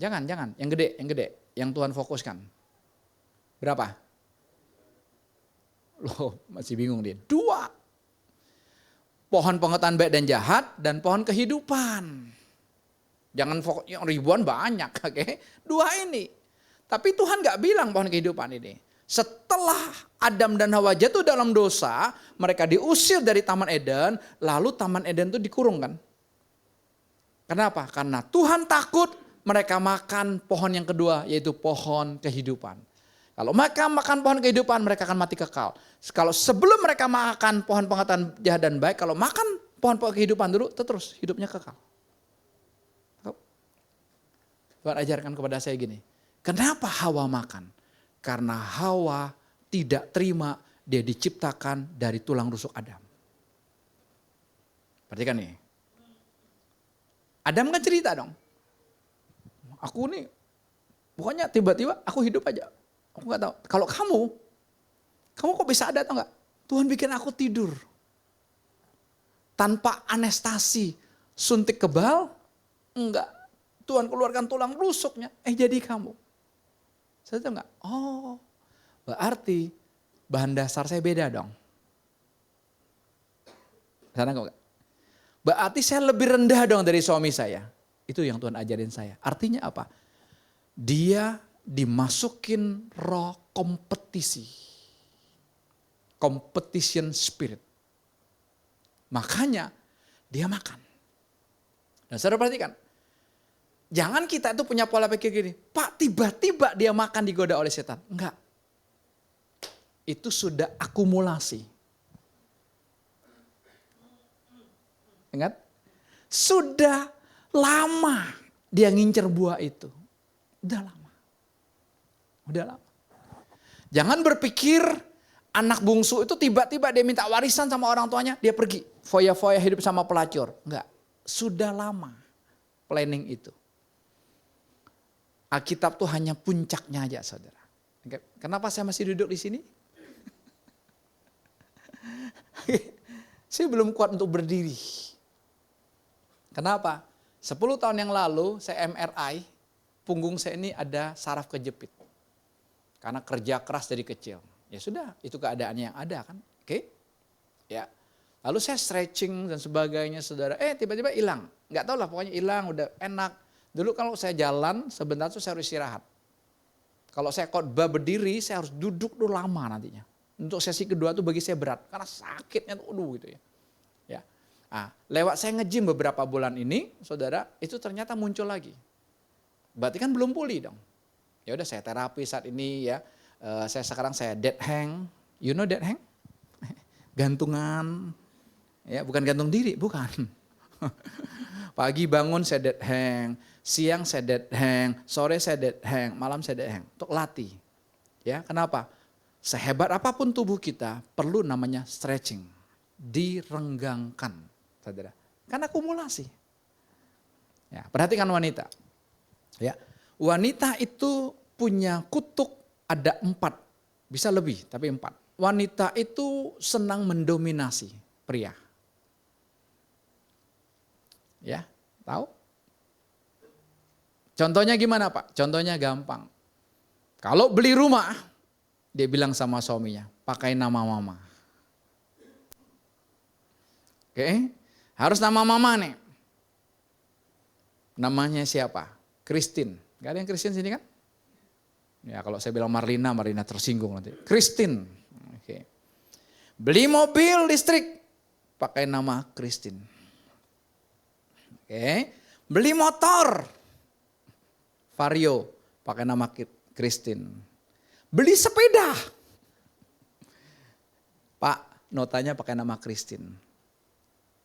Jangan, yang gede, yang Tuhan fokuskan. Berapa? Loh, masih bingung dia. 2. Pohon pengetahuan baik dan jahat dan pohon kehidupan. Jangan fokus, yang ribuan banyak, oke? 2 ini. Tapi Tuhan gak bilang pohon kehidupan ini. Setelah Adam dan Hawa jatuh dalam dosa, mereka diusir dari Taman Eden, lalu Taman Eden itu dikurung kan? Kenapa? Karena Tuhan takut mereka makan pohon yang kedua, yaitu pohon kehidupan. Kalau mereka makan pohon kehidupan, mereka akan mati kekal. Kalau sebelum mereka makan pohon pengetahuan jahat dan baik, kalau makan pohon kehidupan dulu, terus hidupnya kekal. Tuhan ajarkan kepada saya gini, kenapa Hawa makan? Karena Hawa tidak terima dia diciptakan dari tulang rusuk Adam. Perhatikan nih. Adam kan cerita dong. Aku nih, pokoknya tiba-tiba aku hidup aja. Aku gak tahu. Kalau kamu kok bisa ada atau enggak? Tuhan bikin aku tidur. Tanpa anestesi, suntik kebal, enggak. Tuhan keluarkan tulang rusuknya, jadi kamu. Saya tahu enggak? Oh, berarti bahan dasar saya beda dong. Sana enggak? Berarti saya lebih rendah dong dari suami saya. Itu yang Tuhan ajarin saya. Artinya apa? Dia dimasukin roh kompetisi. Competition spirit. Makanya dia makan. Dan saudara perhatikan. Jangan kita itu punya pola pikir gini. Pak, tiba-tiba dia makan digoda oleh setan. Enggak. Itu sudah akumulasi. Ingat? Sudah lama dia ngincer buah itu. Udah lama. Jangan berpikir anak bungsu itu tiba-tiba dia minta warisan sama orang tuanya, dia pergi. Foya-foya hidup sama pelacur. Enggak. Sudah lama planning itu. Alkitab tuh hanya puncaknya aja, saudara. Kenapa saya masih duduk di sini? Saya belum kuat untuk berdiri. Kenapa? 10 tahun yang lalu saya MRI, punggung saya ini ada saraf kejepit. Karena kerja keras dari kecil. Ya sudah, itu keadaannya yang ada kan. Oke? Ya. Lalu saya stretching dan sebagainya, saudara. Tiba-tiba hilang. Nggak tahu lah, pokoknya hilang, udah enak. Dulu kalau saya jalan, sebentar tuh saya harus istirahat. Kalau saya khotbah berdiri, saya harus duduk dulu lama nantinya. Untuk sesi kedua tuh bagi saya berat. Karena sakitnya tuh, gitu ya. Ya. Nah, lewat saya nge-gym beberapa bulan ini, saudara, itu ternyata muncul lagi. Berarti kan belum pulih dong. Ya udah saya terapi saat ini ya. Sekarang saya dead hang. You know dead hang? Gantungan. Ya, bukan gantung diri, bukan. Pagi bangun saya dead hang, siang saya dead hang, sore saya dead hang, malam saya dead hang. Untuk latih. Ya, kenapa? Sehebat apapun tubuh kita perlu namanya stretching. Direnggangkan, saudara. Kan akumulasi. Ya, perhatikan wanita. Ya, wanita itu punya kutub ada 4, bisa lebih tapi 4. Wanita itu senang mendominasi pria. Ya, tahu? Contohnya gimana Pak? Contohnya gampang. Kalau beli rumah, dia bilang sama suaminya, pakai nama mama. Oke, harus nama mama nih. Namanya siapa? Christine. Gak ada yang Christine sini kan? Ya kalau saya bilang Marlina tersinggung nanti. Christine. Oke. Beli mobil listrik pakai nama Christine. Oke. Beli motor Vario pakai nama Christine. Beli sepeda. Pak, notanya pakai nama Christine.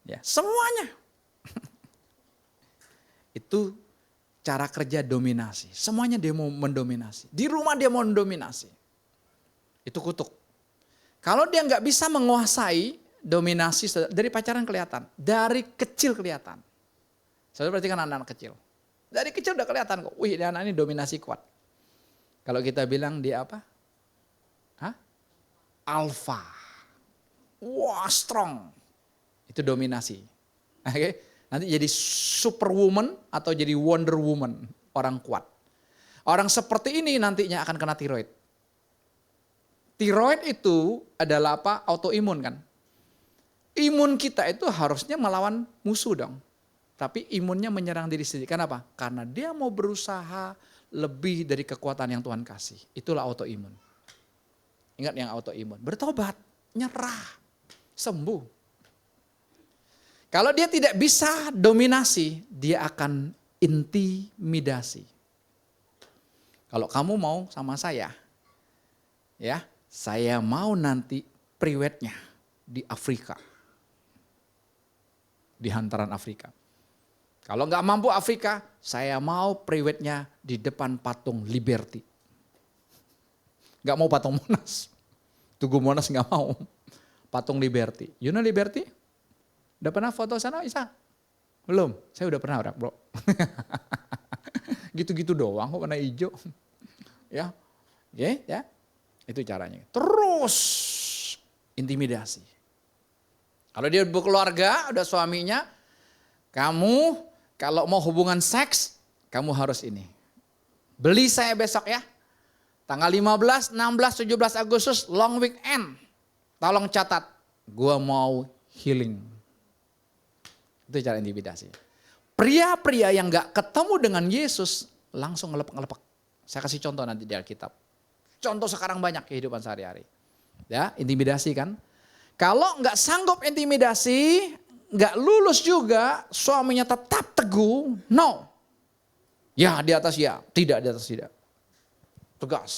Ya, semuanya. Itu cara kerja dominasi. Semuanya dia mau mendominasi. Di rumah dia mau mendominasi. Itu kutuk. Kalau dia nggak bisa menguasai dominasi, dari pacaran kelihatan. Dari kecil kelihatan. Saudara perhatikan anak-anak kecil. Dari kecil udah kelihatan kok. Wih, anak ini dominasi kuat. Kalau kita bilang dia apa? Hah? Alpha. Wah, strong. Itu dominasi. Oke. Nanti jadi superwoman atau jadi Wonder Woman. Orang kuat. Orang seperti ini nantinya akan kena tiroid. Tiroid itu adalah apa? Autoimun kan. Imun kita itu harusnya melawan musuh dong. Tapi imunnya menyerang diri sendiri. Kenapa? Karena dia mau berusaha lebih dari kekuatan yang Tuhan kasih. Itulah autoimun. Ingat yang autoimun. Bertobat, nyerah, sembuh. Kalau dia tidak bisa dominasi, dia akan intimidasi. Kalau kamu mau sama saya, ya, saya mau nanti priwetnya di Afrika. Di hantaran Afrika. Kalau nggak mampu Afrika, saya mau priwetnya di depan patung Liberty. Nggak mau patung Monas. Tugu Monas nggak mau. Patung Liberty. You know Liberty? Udah pernah foto sana Isa? Belum? Saya udah pernah bro. Gitu-gitu doang kok warna hijau. Ya, oke ya. Itu caranya. Terus intimidasi. Kalau dia berkeluarga, udah suaminya, kamu kalau mau hubungan seks, kamu harus ini. Beli saya besok ya. Tanggal 15, 16, 17 Agustus long weekend. Tolong catat, gua mau healing. Itu cara intimidasi. Pria-pria yang gak ketemu dengan Yesus langsung ngelepek-ngelepek. Saya kasih contoh nanti di Alkitab. Contoh sekarang banyak kehidupan sehari-hari. Ya, intimidasi kan. Kalau nggak sanggup intimidasi, nggak lulus juga, suaminya tetap teguh, no. Ya di atas ya, tidak di atas tidak. Tegas,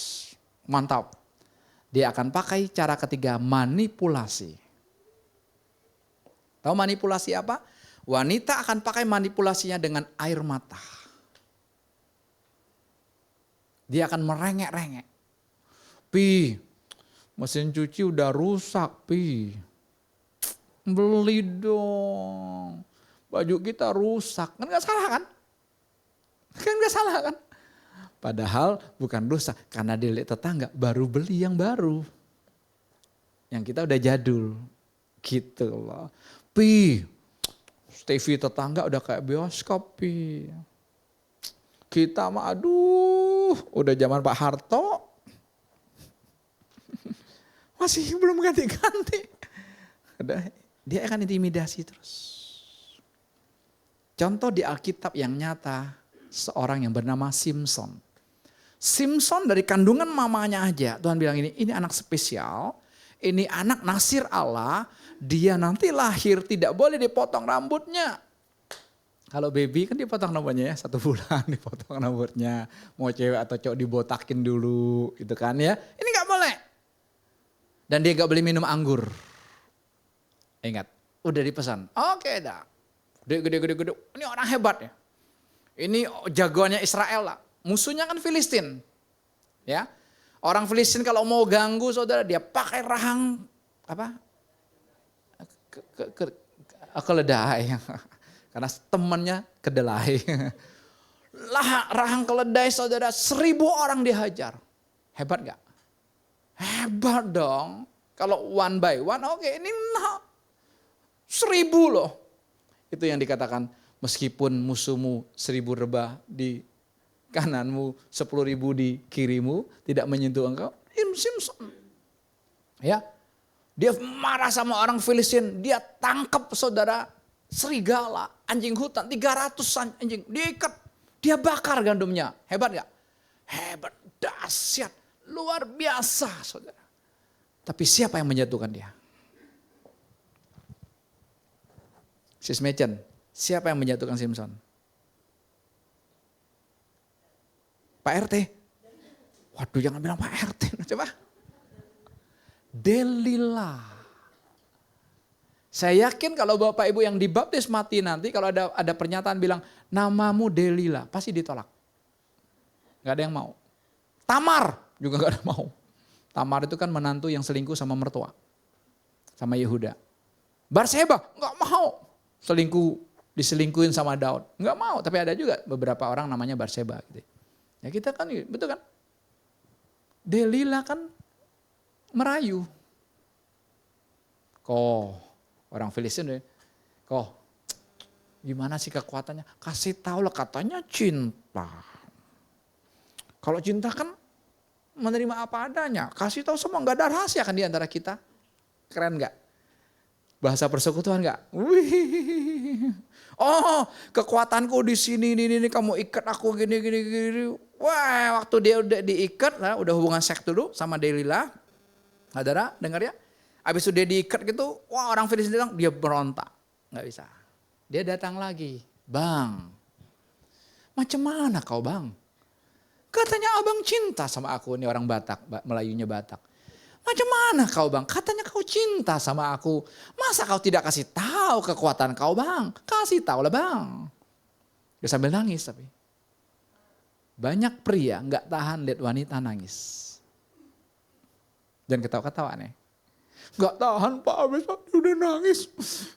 mantap. Dia akan pakai cara ketiga, manipulasi. Tahu manipulasi apa? Wanita akan pakai manipulasinya dengan air mata. Dia akan merengek-rengek. Pi, mesin cuci udah rusak, Pi. Beli dong. Baju kita rusak. Kan gak salah kan? Kan gak salah kan? Padahal bukan rusak. Karena dia lihat tetangga baru beli yang baru. Yang kita udah jadul. Gitu loh. Pi, TV tetangga udah kayak bioskop, Pi. Kita mah aduh, udah zaman Pak Harto. Masih belum ganti-ganti. Dia akan intimidasi terus. Contoh di Alkitab yang nyata, seorang yang bernama Simson. Simson dari kandungan mamanya aja, Tuhan bilang ini anak spesial, ini anak nasir Allah, dia nanti lahir tidak boleh dipotong rambutnya. Kalau baby kan dipotong rambutnya ya, 1 bulan dipotong rambutnya. Mau cewek atau cowok dibotakin dulu gitu kan ya. Ini gak boleh. Dan dia gak boleh minum anggur. Ingat, udah dipesan. Oke dah. Gede. Ini orang hebat ya. Ini jagoannya Israel lah. Musuhnya kan Filistin. Ya. Orang Filistin kalau mau ganggu saudara, dia pakai rahang apa? Keledai. Karena temannya kedelai. Rahang keledai saudara, 1000 orang dihajar. Hebat gak? Hebat dong. Kalau one by one, oke, ini 1000 loh. Itu yang dikatakan, meskipun musuhmu 1000 rebah di kananmu, 10.000 di kirimu, tidak menyentuh engkau. Simson. Ya, dia marah sama orang Filistin, dia tangkap saudara serigala, anjing hutan, 300 anjing, diikat, dia bakar gandumnya. Hebat gak? Hebat, dahsyat, luar biasa saudara. Tapi siapa yang menjatuhkan dia? Sis Machen, siapa yang menjatuhkan Simpson? Pak RT. Waduh, jangan bilang Pak RT. Coba. Delila. Saya yakin kalau Bapak Ibu yang dibaptis mati nanti, kalau ada pernyataan bilang, namamu Delila, pasti ditolak. Gak ada yang mau. Tamar juga gak ada yang mau. Tamar itu kan menantu yang selingkuh sama mertua. Sama Yehuda. Batseba gak mau. Diselingkuhin sama Daud. Gak mau, tapi ada juga beberapa orang namanya Batseba. Gitu. Ya kita kan, betul kan? Delila kan merayu. Orang Filistin, gimana sih kekuatannya? Kasih tahu lah, katanya cinta. Kalau cinta kan menerima apa adanya. Kasih tahu semua, nggak ada rahasia kan di antara kita. Keren nggak? Bahasa persekutuan nggak? Wih. Oh, kekuatanku di sini, ini kamu ikat aku gini. Wah, waktu dia udah diikat, udah hubungan seks dulu sama Delila. Saudara, dengar ya? Habis itu dia diikat gitu, wah orang Filistin datang, dia berontak. Nggak bisa. Dia datang lagi, Bang, macam mana kau Bang? Katanya abang cinta sama aku, ini orang Batak, Melayunya Batak. Macam mana kau Bang? Katanya kau cinta sama aku. Masa kau tidak kasih tahu kekuatan kau Bang? Kasih tahu lah Bang. Dia sambil nangis tapi. Banyak pria nggak tahan lihat wanita nangis. Jangan ketawa-ketawa nih. Nggak tahan Pak, habis udah nangis.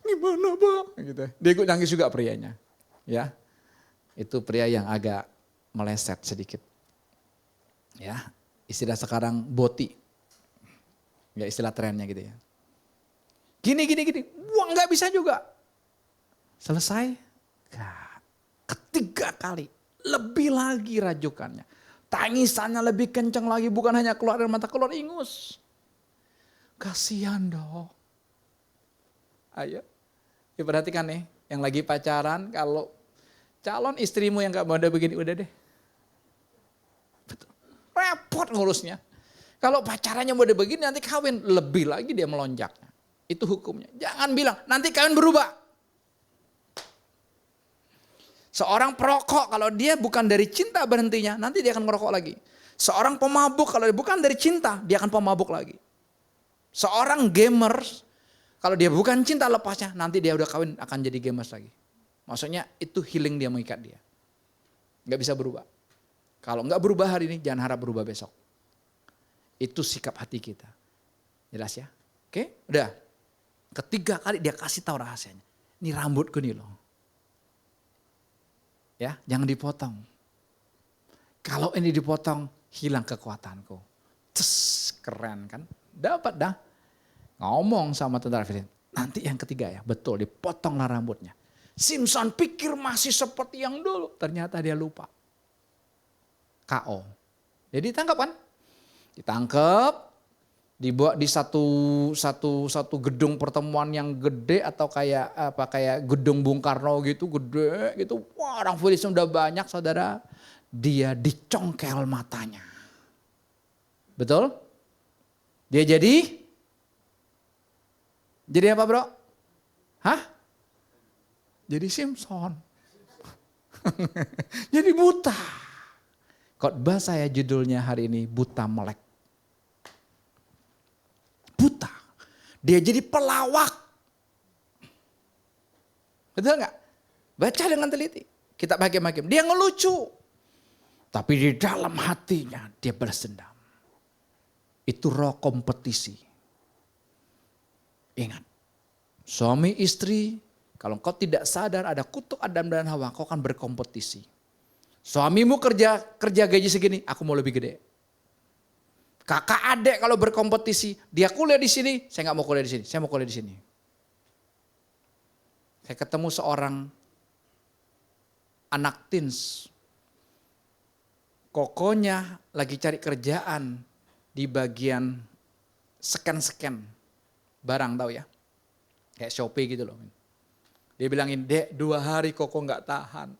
Gimana Pak? Gitu. Dia ikut nangis juga prianya. Ya, itu pria yang agak meleset sedikit. Ya, istilah sekarang boti. Ya istilah trennya gitu ya. Gini. Wah nggak bisa juga. Selesai. Ketiga kali. Lebih lagi rajukannya. Tangisannya lebih kencang lagi. Bukan hanya keluar dari mata, keluar ingus. Kasihan dong. Ayo. Diperhatikan nih. Yang lagi pacaran. Kalau calon istrimu yang gak mau begini. Udah deh. Betul. Repot ngurusnya. Kalau pacarannya mau begini nanti kawin. Lebih lagi dia melonjaknya. Itu hukumnya. Jangan bilang nanti kawin berubah. Seorang perokok kalau dia bukan dari cinta berhentinya, nanti dia akan merokok lagi. Seorang pemabuk kalau dia bukan dari cinta, dia akan pemabuk lagi. Seorang gamers, kalau dia bukan cinta lepasnya, nanti dia udah kawin akan jadi gamers lagi. Maksudnya itu healing dia mengikat dia. Gak bisa berubah. Kalau gak berubah hari ini, jangan harap berubah besok. Itu sikap hati kita. Jelas ya? Oke, udah. Ketiga kali dia kasih tahu rahasianya. Ini rambutku nih loh. Ya, jangan dipotong. Kalau ini dipotong, hilang kekuatanku. Keren kan? Dapat dah. Ngomong sama tentara Filistin. Nanti yang ketiga ya, betul dipotonglah rambutnya. Simpson pikir masih seperti yang dulu. Ternyata dia lupa. KO. Jadi ditangkap kan? Ditangkap. Dibawa di satu gedung pertemuan yang gede atau kayak gedung Bung Karno gitu, gede gitu. Wah, orang Filistin udah banyak saudara. Dia dicongkel matanya. Betul? Dia jadi apa bro? Hah? Jadi Simpson. Jadi buta. Khotbah saya judulnya hari ini buta melek. Buta. Dia jadi pelawak. Betul nggak? Baca dengan teliti. Kitab Hakim-Hakim. Dia ngelucu. Tapi di dalam hatinya dia balas dendam. Itu roh kompetisi. Ingat. Suami istri. Kalau kau tidak sadar ada kutuk Adam dan Hawa. Kau akan berkompetisi. Suamimu kerja gaji segini. Aku mau lebih gede. Kakak adik kalau berkompetisi, dia kuliah di sini, saya nggak mau kuliah di sini, saya mau kuliah di sini. Saya ketemu seorang anak teens, kokonya lagi cari kerjaan di bagian scan barang tahu ya, kayak Shopee gitu loh. Dia bilangin, Dek 2 hari koko nggak tahan,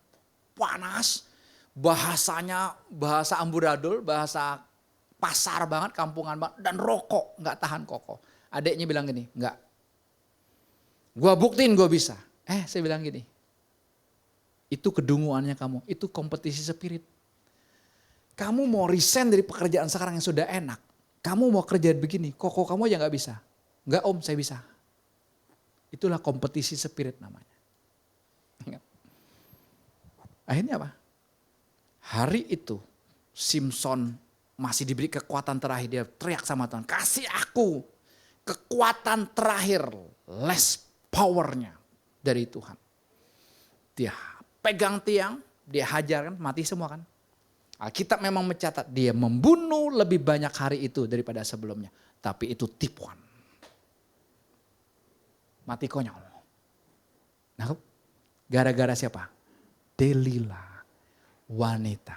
panas, bahasanya bahasa amburadul, bahasa pasar banget, kampungan banget, dan rokok, nggak tahan koko. Adiknya bilang gini, nggak. Gua buktiin gua bisa. Saya bilang gini, itu kedunguannya kamu, itu kompetisi spirit. Kamu mau resign dari pekerjaan sekarang yang sudah enak. Kamu mau kerja begini, kok kamu aja gak bisa. Enggak om, saya bisa. Itulah kompetisi spirit namanya. Akhirnya apa? Hari itu Simpson masih diberi kekuatan terakhir. Dia teriak sama Tuhan, kasih aku kekuatan terakhir, less powernya dari Tuhan. Dia pegang tiang, dia hajar kan, mati semua kan. Alkitab memang mencatat dia membunuh lebih banyak hari itu daripada sebelumnya. Tapi itu tipuan. Mati konyol. Nah, gara-gara siapa? Delilah, wanita.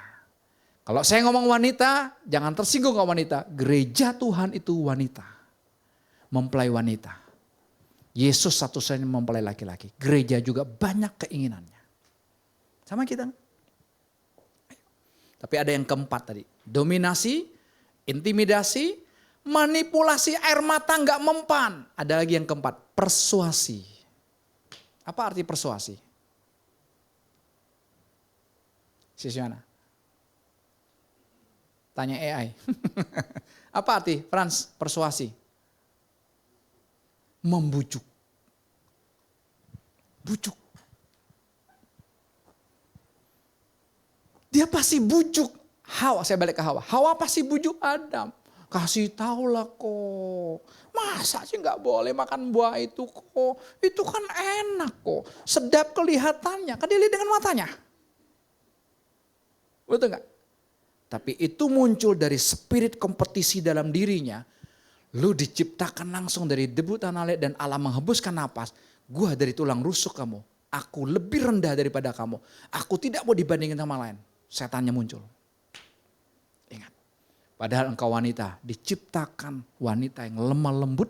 Kalau saya ngomong wanita, jangan tersinggung sama wanita. Gereja Tuhan itu wanita. Mempelai wanita. Yesus satu-satunya mempelai laki-laki. Gereja juga banyak keinginannya. Sama kita. Tapi ada yang keempat tadi. Dominasi, intimidasi, manipulasi air mata nggak mempan. Ada lagi yang keempat, persuasi. Apa arti persuasi? Sisiana. Tanya AI. Apa arti Frans persuasi? Membujuk. Bujuk. Dia pasti bujuk Hawa. Saya balik ke Hawa. Hawa pasti bujuk Adam. Kasih tahu lah kok. Masa sih nggak boleh makan buah itu kok. Itu kan enak kok. Sedap kelihatannya. Kan dia lihat dengan matanya. Betul nggak? Tapi itu muncul dari spirit kompetisi dalam dirinya. Lu diciptakan langsung dari debu tanah liat dan Allah menghembuskan napas. Gua dari tulang rusuk kamu. Aku lebih rendah daripada kamu. Aku tidak mau dibandingin sama lain. Setannya muncul. Ingat. Padahal engkau wanita. Diciptakan wanita yang lemah lembut.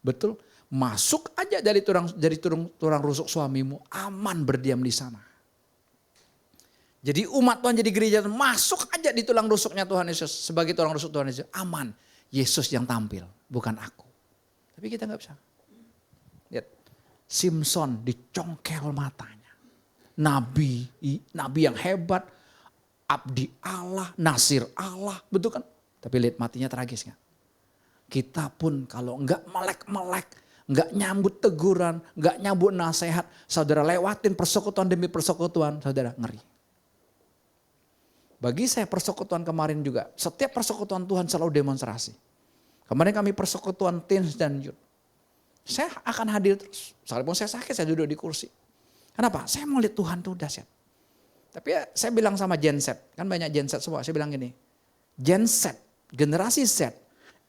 Betul. Masuk aja dari tulang rusuk suamimu. Aman berdiam di sana. Jadi umat Tuhan jadi gereja, masuk aja di tulang rusuknya Tuhan Yesus. Sebagai tulang rusuk Tuhan Yesus, aman. Yesus yang tampil, bukan aku. Tapi kita gak bisa. Lihat, Simpson dicongkel matanya. Nabi yang hebat, abdi Allah, nasir Allah, betul kan? Tapi lihat matinya tragis gak? Kita pun kalau gak melek-melek, gak nyambut teguran, gak nyambut nasihat, saudara lewatin persekutuan demi persekutuan, saudara ngeri. Bagi saya persekutuan kemarin juga, setiap persekutuan Tuhan selalu demonstrasi. Kemarin kami persekutuan teens dan youth. Saya akan hadir terus, sekalipun saya sakit saya duduk di kursi. Kenapa? Saya mau lihat Tuhan tuh dahsyat. Tapi ya, saya bilang sama Gen Z, kan banyak Gen Z semua, saya bilang gini. Gen Z, generasi Z,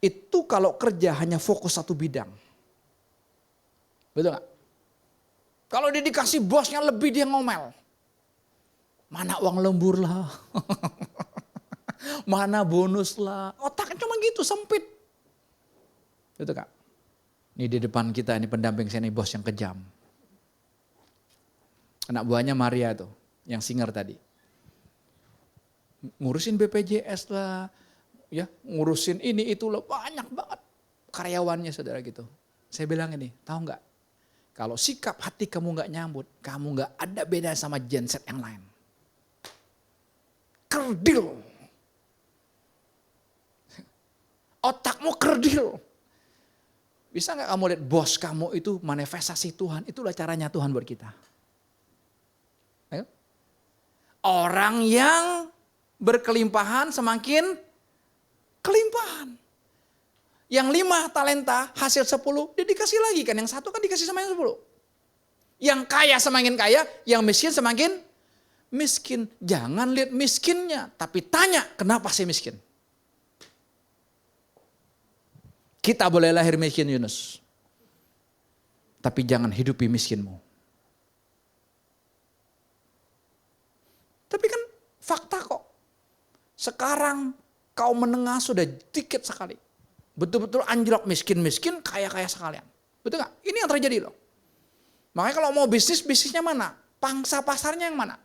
itu kalau kerja hanya fokus satu bidang. Betul gak? Kalau dia dikasih bosnya lebih dia ngomel. Mana uang lembur lah. Mana bonus lah. Otaknya cuma gitu sempit. Itu kak. Ini di depan kita ini pendamping saya ini bos yang kejam. Anak buahnya Maria tuh. Yang singer tadi. Ngurusin BPJS lah. Ya, ngurusin ini itu lah. Banyak banget karyawannya saudara gitu. Saya bilang ini, tahu nggak? Kalau sikap hati kamu nggak nyambut. Kamu nggak ada beda sama Gen Z yang lain. Kerdil. Otakmu kerdil. Bisa gak kamu lihat bos kamu itu manifestasi Tuhan. Itulah caranya Tuhan buat kita. Ayo. Orang yang berkelimpahan semakin kelimpahan. Yang 5 talenta hasil 10 dia dikasih lagi kan. Yang 1 kan dikasih sama yang 10. Yang kaya semakin kaya, yang miskin semakin miskin. Jangan lihat miskinnya, tapi tanya kenapa saya miskin. Kita boleh lahir miskin Yunus. Tapi jangan hidupi miskinmu. Tapi kan fakta kok. Sekarang kaum menengah sudah dikit sekali. Betul-betul anjlok miskin-miskin, kaya-kaya sekalian. Betul gak? Ini yang terjadi loh. Makanya kalau mau bisnis, bisnisnya mana? Pangsa pasarnya yang mana?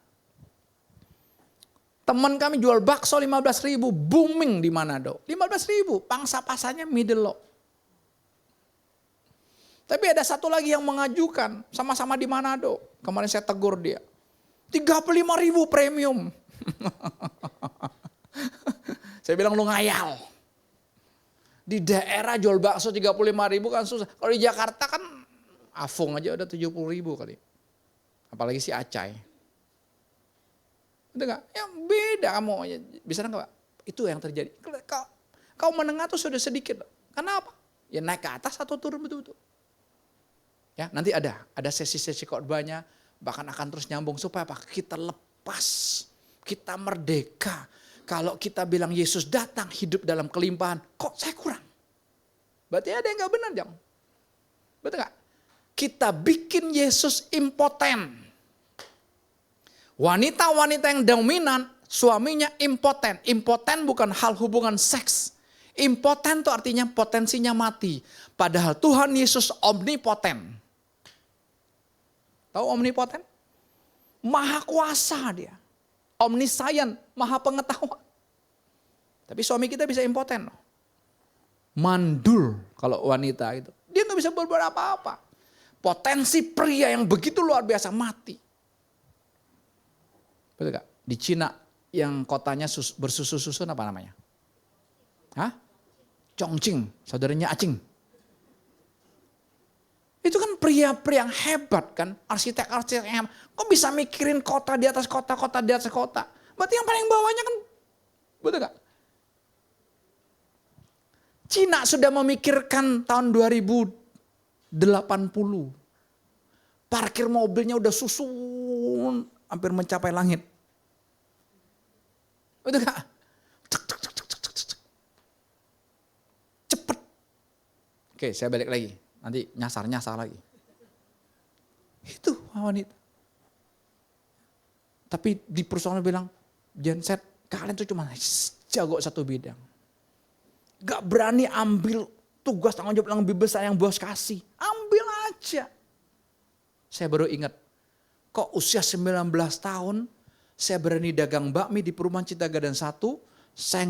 Teman kami jual bakso 15.000, booming di Manado. 15.000, pangsa pasarnya middle low. Tapi ada satu lagi yang mengajukan, sama-sama di Manado. Kemarin saya tegur dia. 35.000 premium. Saya bilang lu ngayal. Di daerah jual bakso 35.000 kan susah. Kalau di Jakarta kan Afung aja udah 70.000 kali. Apalagi si Acai. Betul gak? Ya beda kamu. Bisa enggak Pak? Itu yang terjadi. Kau menengah tuh sudah sedikit. Kenapa? Ya naik ke atas atau turun betul-betul. Ya, nanti ada sesi-sesi khotbahnya, bahkan akan terus nyambung supaya apa? Kita lepas, kita merdeka. Kalau kita bilang Yesus datang hidup dalam kelimpahan, kok saya kurang? Berarti ada yang gak benar dong. Betul gak? Kita bikin Yesus impoten. Wanita-wanita yang dominan, suaminya impoten. Impoten bukan hal hubungan seks. Impoten itu artinya potensinya mati. Padahal Tuhan Yesus omnipoten. Tahu omnipoten? Maha kuasa dia. Omniscient, maha pengetahuan. Tapi suami kita bisa impoten. Mandul kalau wanita itu. Dia gak bisa berbuat apa-apa. Potensi pria yang begitu luar biasa mati. Betul gak? Di Cina yang kotanya bersusun-susun apa namanya? Hah? Chongqing, saudaranya Acing. Itu kan pria-pria yang hebat kan, arsitek-arsitek yang hebat. Kok bisa mikirin kota di atas kota, kota di atas kota. Berarti yang paling bawahnya kan, betul gak? Cina sudah memikirkan tahun 2080. Parkir mobilnya udah susun, hampir mencapai langit. Betul gak? Cepet. Oke, saya balik lagi. Nanti nyasar-nyasar lagi. Itu wanita. Tapi di perusahaan bilang, genset kalian tuh cuma jago satu bidang. Gak berani ambil tugas tanggung jawab yang lebih besar yang bos kasih. Ambil aja. Saya baru ingat, kok usia 19 tahun, saya berani dagang bakmi di perumahan Citagadan 1, saya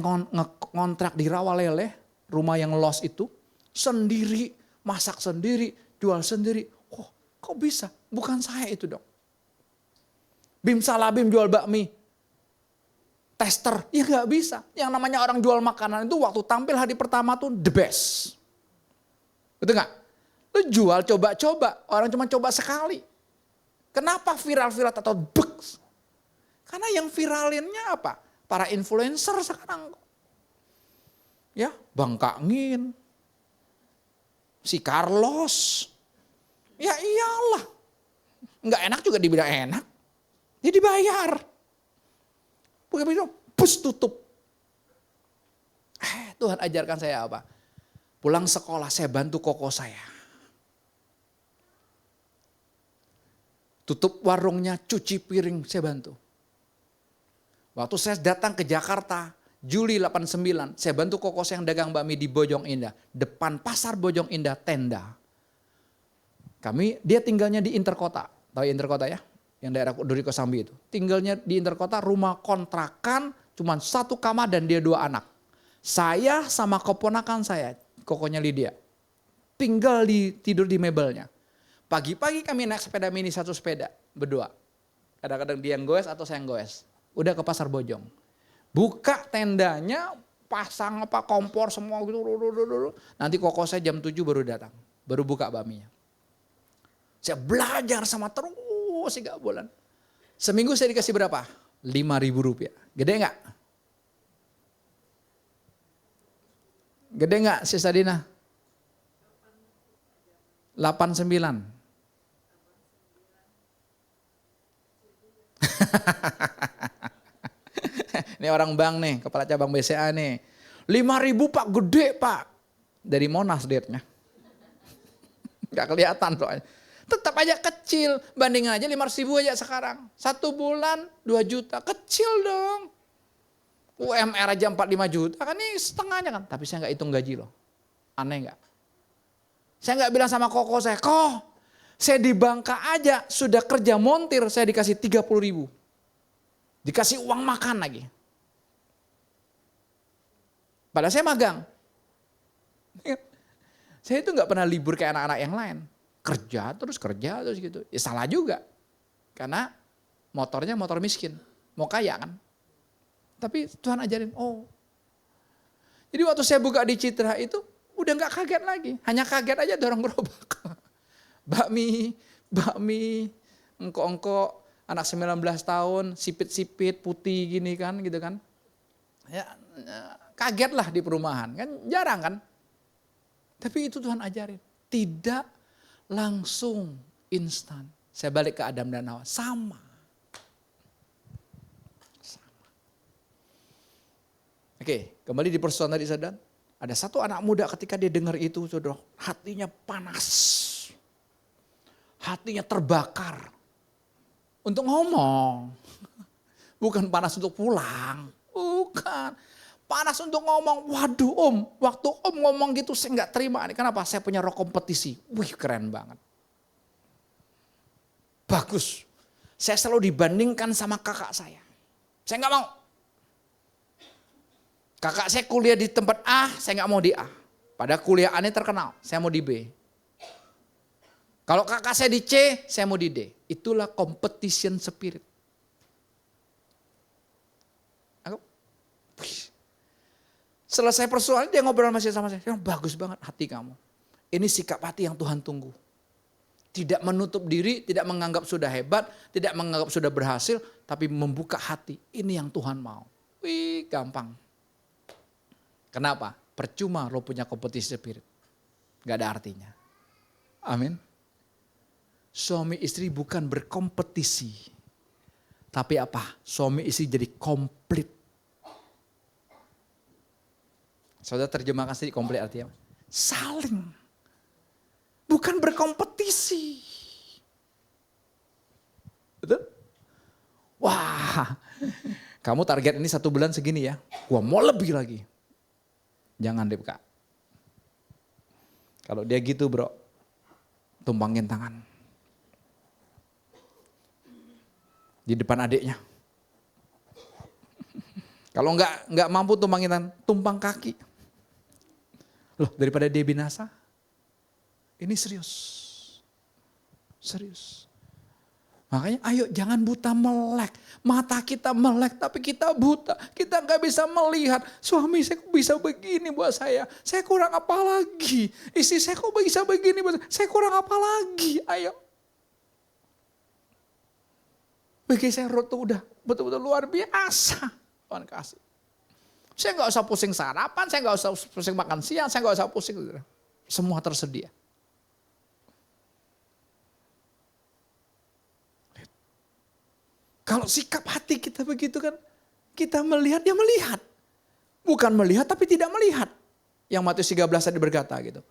ngontrak di Rawalele, rumah yang los itu, sendiri, masak sendiri, jual sendiri. Oh, kok bisa? Bukan saya itu dong. Bim Salabim jual bakmi. Tester, ya gak bisa. Yang namanya orang jual makanan itu waktu tampil hari pertama tuh the best. Betul gak? Lu jual coba-coba, orang cuma coba sekali. Kenapa viral-viral atau bugs? Karena yang viralinnya apa? Para influencer sekarang. Ya, Bang Kangin. Si Carlos, ya iyalah, nggak enak juga dibilang enak, dia dibayar. Begitu, bus tutup. Tuhan ajarkan saya apa? Pulang sekolah saya bantu koko saya. Tutup warungnya, cuci piring saya bantu. Waktu saya datang ke Jakarta, Juli 89, saya bantu koko saya yang dagang bakmi di Bojong Indah. Depan pasar Bojong Indah, tenda. Dia tinggalnya di Interkota. Tahu Interkota ya? Yang daerah Duri Kosambi itu. Tinggalnya di Interkota, rumah kontrakan, cuma 1 kamar dan dia 2 anak. Saya sama keponakan saya, kokonya Lydia. Tidur di mebelnya. Pagi-pagi kami naik sepeda mini 1 sepeda, berdua. Kadang-kadang dia yang goes atau saya yang goes. Udah ke pasar Bojong. Buka tendanya, pasang kompor semua gitu. Nanti koko saya jam 7 baru datang. Baru buka bakminya. Saya belajar sama terus 3 bulan. Seminggu saya dikasih berapa? 5.000 rupiah. Gede enggak? Gede enggak Sisa Dina? 89. Ini orang bank nih, kepala cabang BCA nih. 5.000 Pak, gede Pak. Dari Monas date-nya. Gak kelihatan soalnya. Tetap aja kecil, bandingin aja 500.000 aja sekarang. 1 bulan 2 juta, kecil dong. UMR aja 4-5 juta, kan ini setengahnya kan. Tapi saya gak hitung gaji loh. Aneh gak? Saya gak bilang sama koko saya, kok saya di Bangka aja sudah kerja montir, saya dikasih 30.000. Dikasih uang makan lagi. Padahal saya magang. Saya itu gak pernah libur kayak anak-anak yang lain. kerja terus gitu. Ya salah juga. Karena motornya motor miskin. Mau kaya kan. Tapi Tuhan ajarin, oh. Jadi waktu saya buka di Citra itu udah gak kaget lagi. Hanya kaget aja dorong gerobak. Bakmi, engkok-engkok, anak 19 tahun, sipit-sipit, putih gini kan gitu kan. Ya, kaget lah di perumahan, kan jarang kan. Tapi itu Tuhan ajarin, tidak langsung instan. Saya balik ke Adam dan Hawa, sama. Oke, kembali di persoalan tadi saudara. Ada satu anak muda ketika dia dengar itu saudara, hatinya panas. Hatinya terbakar. Untuk ngomong. Bukan panas untuk pulang. Bukan. Panas untuk ngomong. Waduh waktu om ngomong gitu saya gak terima. Kenapa? Saya punya roh kompetisi. Wih keren banget. Bagus. Saya selalu dibandingkan sama kakak saya. Saya gak mau. Kakak saya kuliah di tempat A, saya gak mau di A. Padahal kuliah A ini terkenal, saya mau di B. Kalau kakak saya di C, saya mau di D. Itulah competition spirit. Selesai persoalan dia ngobrol masih sama saya. Bagus banget hati kamu. Ini sikap hati yang Tuhan tunggu. Tidak menutup diri, tidak menganggap sudah hebat, tidak menganggap sudah berhasil, tapi membuka hati. Ini yang Tuhan mau. Wih gampang. Kenapa? Percuma lo punya competition spirit. Gak ada artinya. Amin. Suami istri bukan berkompetisi. Tapi apa? Suami istri jadi komplit. Saudara terjemahkan sendiri komplit artinya. Saling. Bukan berkompetisi. Betul? Wah. Kamu target ini 1 bulan segini ya. Gua mau lebih lagi. Jangan deh Kak. Kalau dia gitu bro. Tumpangin tangan. Di depan adiknya. Kalau enggak mampu tumpangin tangan, tumpang kaki. Loh daripada dia binasa. Ini serius. Serius. Makanya ayo jangan buta melek. Mata kita melek tapi kita buta. Kita gak bisa melihat. Suami saya kok bisa begini buat saya. Saya kurang apa lagi. Istri saya kok bisa begini buat saya. Saya kurang apa lagi. Ayo. Bagi saya tuh udah betul-betul luar biasa. Tuhan kasih. Saya gak usah pusing sarapan. Saya gak usah pusing makan siang. Saya gak usah pusing. Semua tersedia. Kalau sikap hati kita begitu kan, kita melihat, ya melihat. Bukan melihat tapi tidak melihat. Yang Matius 13 tadi berkata gitu.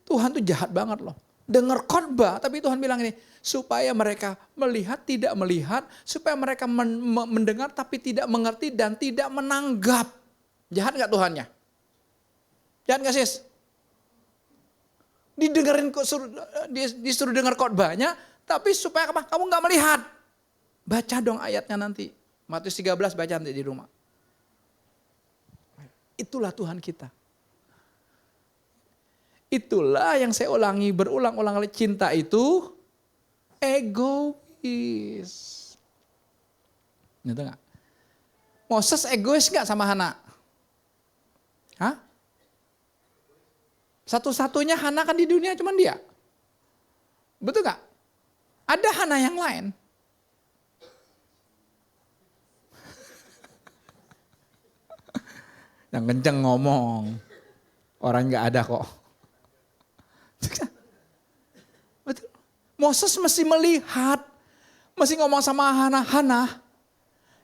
Tuhan tuh jahat banget loh. Dengar khotbah, tapi Tuhan bilang ini, supaya mereka melihat tidak melihat, supaya mereka mendengar tapi tidak mengerti dan tidak menanggap. Jahat gak Tuhannya? Jahat gak sis? Disuruh dengar khotbahnya, tapi supaya apa? Kamu gak melihat. Baca dong ayatnya nanti. Matius 13 baca nanti di rumah. Itulah Tuhan kita. Itulah yang saya ulangi berulang-ulang kali. Cinta itu egois. Gitu gak? Moses egois gak sama Hana? Hah? Satu-satunya Hana kan di dunia cuman dia. Betul gak? Ada Hana yang lain. Yang kenceng ngomong. Orang gak ada kok. Betul. Moses mesti melihat. Mesti ngomong sama Hana. Hana.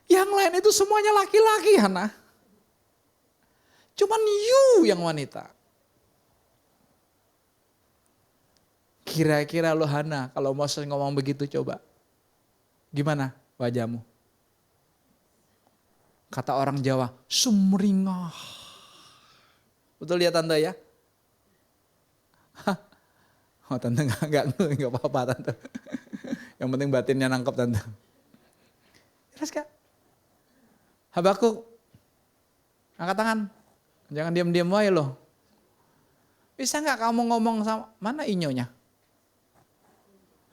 Yang lain itu semuanya laki-laki Hana. Cuman you yang wanita. Kira-kira lo Hana kalau Moses ngomong begitu coba. Gimana wajahmu? Kata orang Jawa, sumringah. Betul ya tante ya? Oh tante enggak apa-apa tante. Yang penting batinnya nangkep tante. Terus Kak. Habakuk. Angkat tangan. Jangan diam-diam aja loh. Bisa gak kamu ngomong sama, mana inyonya?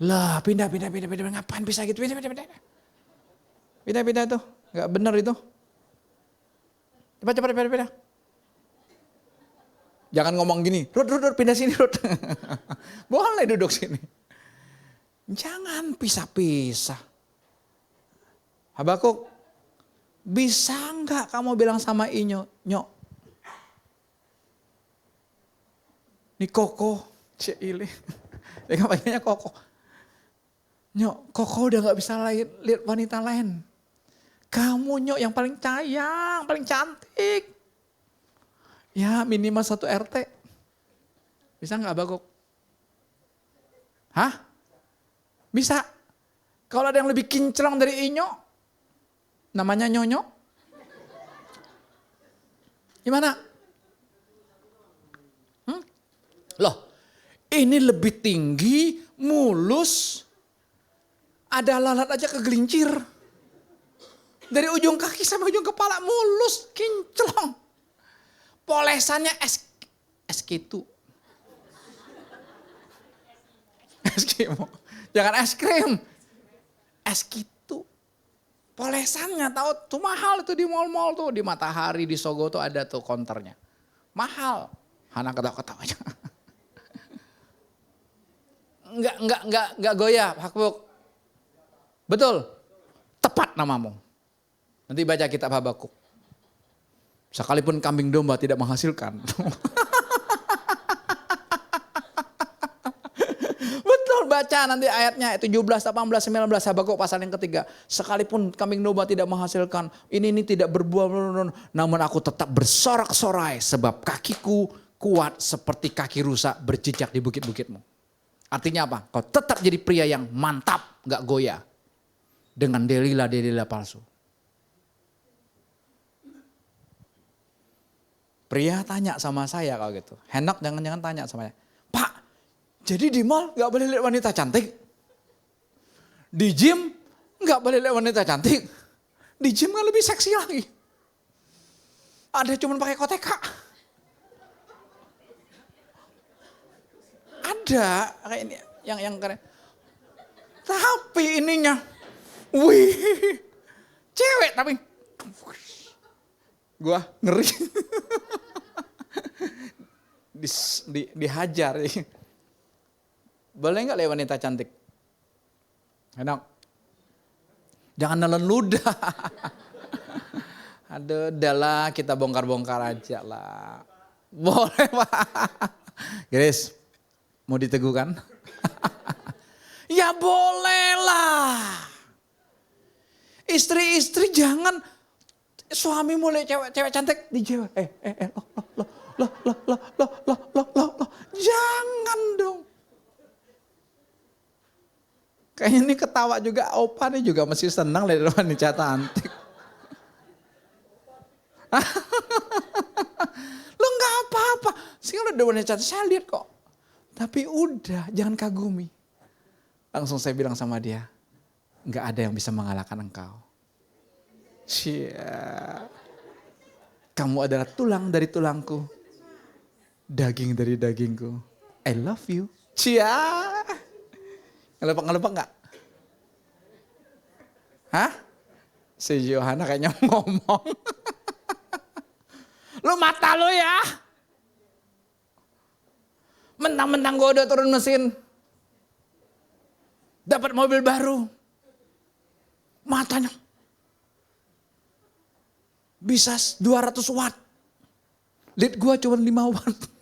Lah pindah. Ngapain bisa gitu? Pindah tuh. Gak bener itu. Cepat pindah. Jangan ngomong gini, Rut pindah sini Rut. Boleh duduk sini. Jangan pisah-pisah. Habakuk, bisa nggak kamu bilang sama Inyo, Nyok? Ini Koko, Cile. Dia panggilnya Koko. Nyok, Koko udah nggak bisa lihat wanita lain. Kamu Nyok yang paling sayang, paling cantik. Ya minimal 1 RT. Bisa nggak Habakuk? Hah? Bisa. Kalau ada yang lebih kinclong dari Inyo, namanya Nyonyo. Gimana? Loh, ini lebih tinggi, mulus, ada lalat aja kegelincir. Dari ujung kaki sampai ujung kepala mulus, kinclong. Polesannya SK2. Eskimo. Jangan es krim. SK2. Polesannya tahu tuh mahal itu di mall-mall tuh. Di Matahari, di Sogo tuh ada tuh counternya. Mahal. Hana ketawa-ketawa aja. Enggak goyah, Habakuk. Betul. Tepat namamu. Nanti baca kitab Habakuk. Sekalipun kambing domba tidak menghasilkan. Betul, baca nanti ayatnya 17, 18, 19 Habakuk pasal yang ketiga. Sekalipun kambing domba tidak menghasilkan, ini tidak berbuah, namun aku tetap bersorak-sorai sebab kakiku kuat seperti kaki rusa berjejak di bukit-bukitmu. Artinya apa? Kau tetap jadi pria yang mantap, gak goyah. Dengan delila palsu. Pria tanya sama saya kalau gitu. Henok jangan-jangan tanya sama saya. Pak, jadi di mall gak boleh lihat wanita cantik? Di gym gak boleh lihat wanita cantik? Di gym kan lebih seksi lagi. Ada cuman pakai koteka. Ada kayak ini yang keren. Tapi ininya, wih, cewek tapi. Gua ngeri. Dihajar. Boleh nggak lihat wanita cantik? Enak. Jangan nelen ludah. Aduh, udahlah kita bongkar-bongkar aja lah. Boleh Pak. Grace, mau diteguhkan? Ya boleh lah. Istri-istri jangan suami mulai cewek cantik dijawab. Loh. Jangan dong. Kayaknya ini ketawa juga, opa nih juga masih senang lihat wanita cantik. Lo nggak apa-apa. Sekarang udah wanita cantik, saya lihat kok. Tapi udah, jangan kagumi. Langsung saya bilang sama dia, nggak ada yang bisa mengalahkan engkau. Cia. Kamu adalah tulang dari tulangku. Daging dari dagingku. I love you. Cia. Ngelepek gak? Hah? Si Johanna kayaknya ngomong. Lu mata lu ya. Mentang-mentang gue udah turun mesin. Dapat mobil baru. Matanya. Bisa 200 watt. Lead gue cuma 5 watt.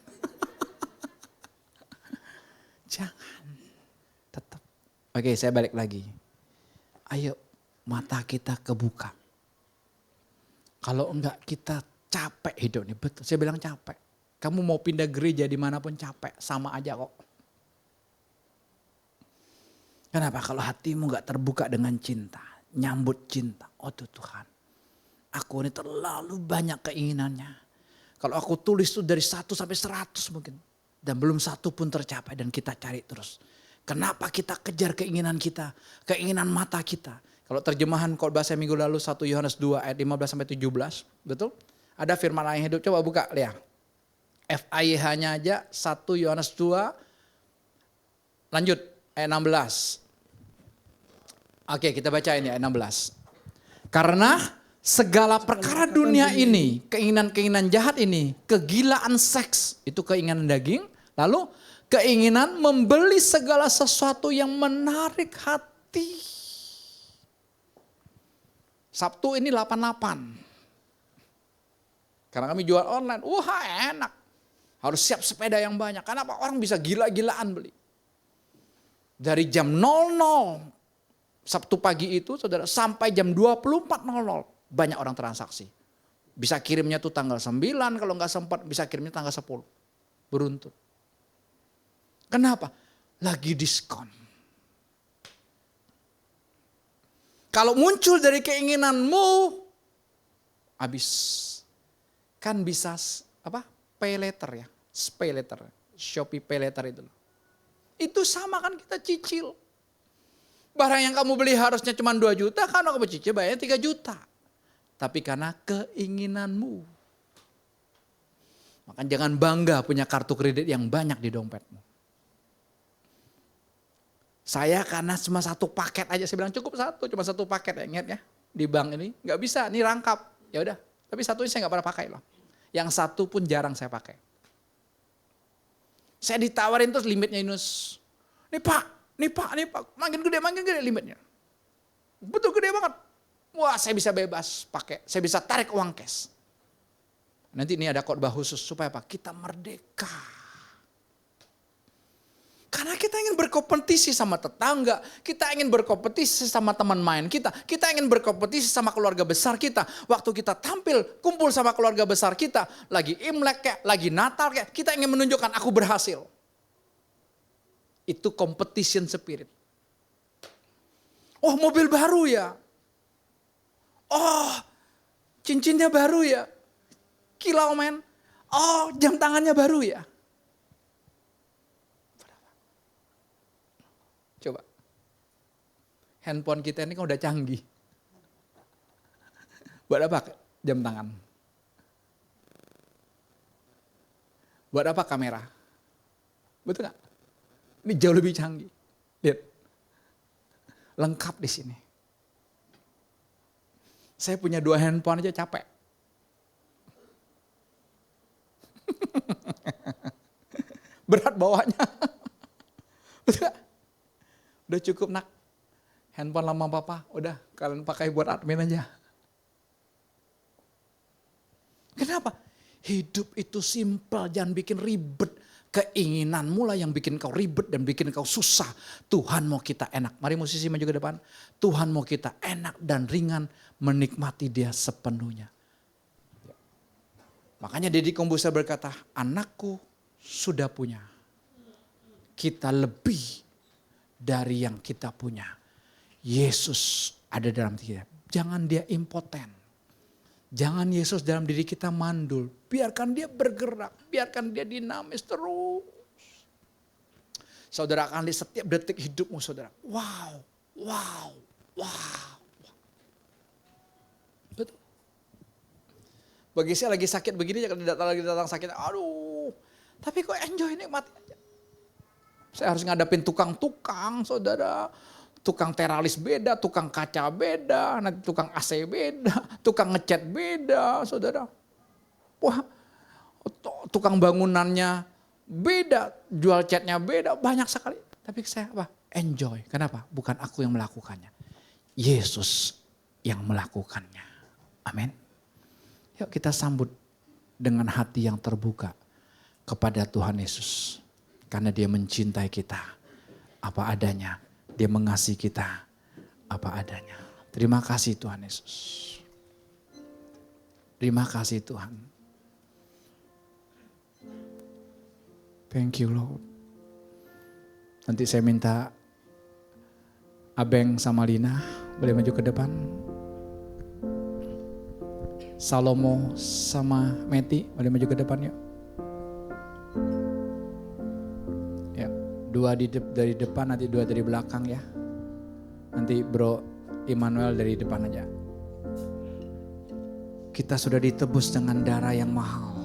Jangan. Tetap. Oke, saya balik lagi. Ayo mata kita kebuka. Kalau enggak kita capek hidup nih. Betul, saya bilang capek. Kamu mau pindah gereja dimanapun capek. Sama aja kok. Kenapa? Kalau hatimu enggak terbuka dengan cinta. Nyambut cinta. Oh Tuhan. Aku ini terlalu banyak keinginannya. Kalau aku tulis tuh dari 1 sampai 100 mungkin. Dan belum satu pun tercapai dan kita cari terus. Kenapa kita kejar keinginan kita? Keinginan mata kita. Kalau terjemahan khotbah saya minggu lalu 1 Yohanes 2 ayat 15 sampai 17. Betul? Ada firman lain hidup. Coba buka lihat. FIH-nya aja 1 Yohanes 2. Lanjut ayat 16. Oke, kita baca ini ayat 16. Karena segala perkara dunia ini, keinginan-keinginan jahat ini, kegilaan seks, itu keinginan daging. Lalu keinginan membeli segala sesuatu yang menarik hati. Sabtu ini 88. Karena kami jual online, wah enak. Harus siap sepeda yang banyak. Kenapa? Orang bisa gila-gilaan beli. Dari jam 00 Sabtu pagi itu saudara sampai jam 24.00 banyak orang transaksi. Bisa kirimnya tuh tanggal 9 kalau nggak sempat bisa kirimnya tanggal 10. Beruntun. Kenapa? Lagi diskon. Kalau muncul dari keinginanmu habis. Kan bisa apa? Pay later ya. Pay later. Shopee Pay later itu. Itu sama kan kita cicil. Barang yang kamu beli harusnya cuma 2 juta, karena kamu cicil bayarnya 3 juta. Tapi karena keinginanmu. Maka jangan bangga punya kartu kredit yang banyak di dompetmu. Saya karena cuma 1 paket aja, saya bilang cukup 1, cuma 1 paket ya, ingat ya. Di bank ini nggak bisa, ini rangkap. Ya udah, tapi 1 ini saya nggak pernah pakai loh. Yang 1 pun jarang saya pakai. Saya ditawarin terus limitnya Yunus. Nih pak, makin gede limitnya. Betul gede banget. Wah saya bisa bebas pakai, saya bisa tarik uang cash. Nanti ini ada khotbah khusus supaya apa? Kita merdeka. Karena kita ingin berkompetisi sama tetangga, kita ingin berkompetisi sama teman main kita ingin berkompetisi sama keluarga besar kita. Waktu kita tampil, kumpul sama keluarga besar kita, lagi Imlek kayak, lagi Natal kayak, kita ingin menunjukkan aku berhasil. Itu competition spirit. Oh mobil baru ya. Oh cincinnya baru ya. Kilau men. Oh jam tangannya baru ya. Coba. Handphone kita ini kan udah canggih. Buat apa jam tangan? Buat apa kamera? Betul gak? Ini jauh lebih canggih. Lihat. Lengkap di sini. Saya punya 2 handphone aja capek. Berat bawanya. Betul gak? Udah cukup nak. Handphone lama papa, udah kalian pakai buat admin aja. Kenapa? Hidup itu simpel, jangan bikin ribet. Keinginanmu lah yang bikin kau ribet dan bikin kau susah. Tuhan mau kita enak. Mari musisi maju ke depan. Tuhan mau kita enak dan ringan menikmati Dia sepenuhnya. Makanya Deddy Kombuser berkata, anakku sudah punya. Kita lebih dari yang kita punya. Yesus ada dalam diri kita. Jangan Dia impoten. Jangan Yesus dalam diri kita mandul. Biarkan Dia bergerak. Biarkan Dia dinamis terus. Saudara akan lihat setiap detik hidupmu saudara. Wow. Betul. Bagi saya lagi sakit begini, kalau lagi datang sakit, aduh. Tapi kok enjoy nikmati aja. Saya harus ngadapin tukang-tukang saudara. Tukang teralis beda, tukang kaca beda, nanti tukang AC beda, tukang ngecat beda, saudara. Wah, tukang bangunannya beda, jual catnya beda, banyak sekali. Tapi saya apa? Enjoy. Kenapa? Bukan aku yang melakukannya. Yesus yang melakukannya. Amin. Yuk kita sambut dengan hati yang terbuka kepada Tuhan Yesus. Karena Dia mencintai kita apa adanya. Dia mengasihi kita apa adanya. Terima kasih Tuhan Yesus. Terima kasih Tuhan. Thank you Lord. Nanti saya minta Abeng sama Lina boleh maju ke depan. Salomo sama Meti boleh maju ke depan yuk. Ya, 2 dari depan, nanti 2 dari belakang ya. Nanti Bro Immanuel dari depan aja. Kita sudah ditebus dengan darah yang mahal.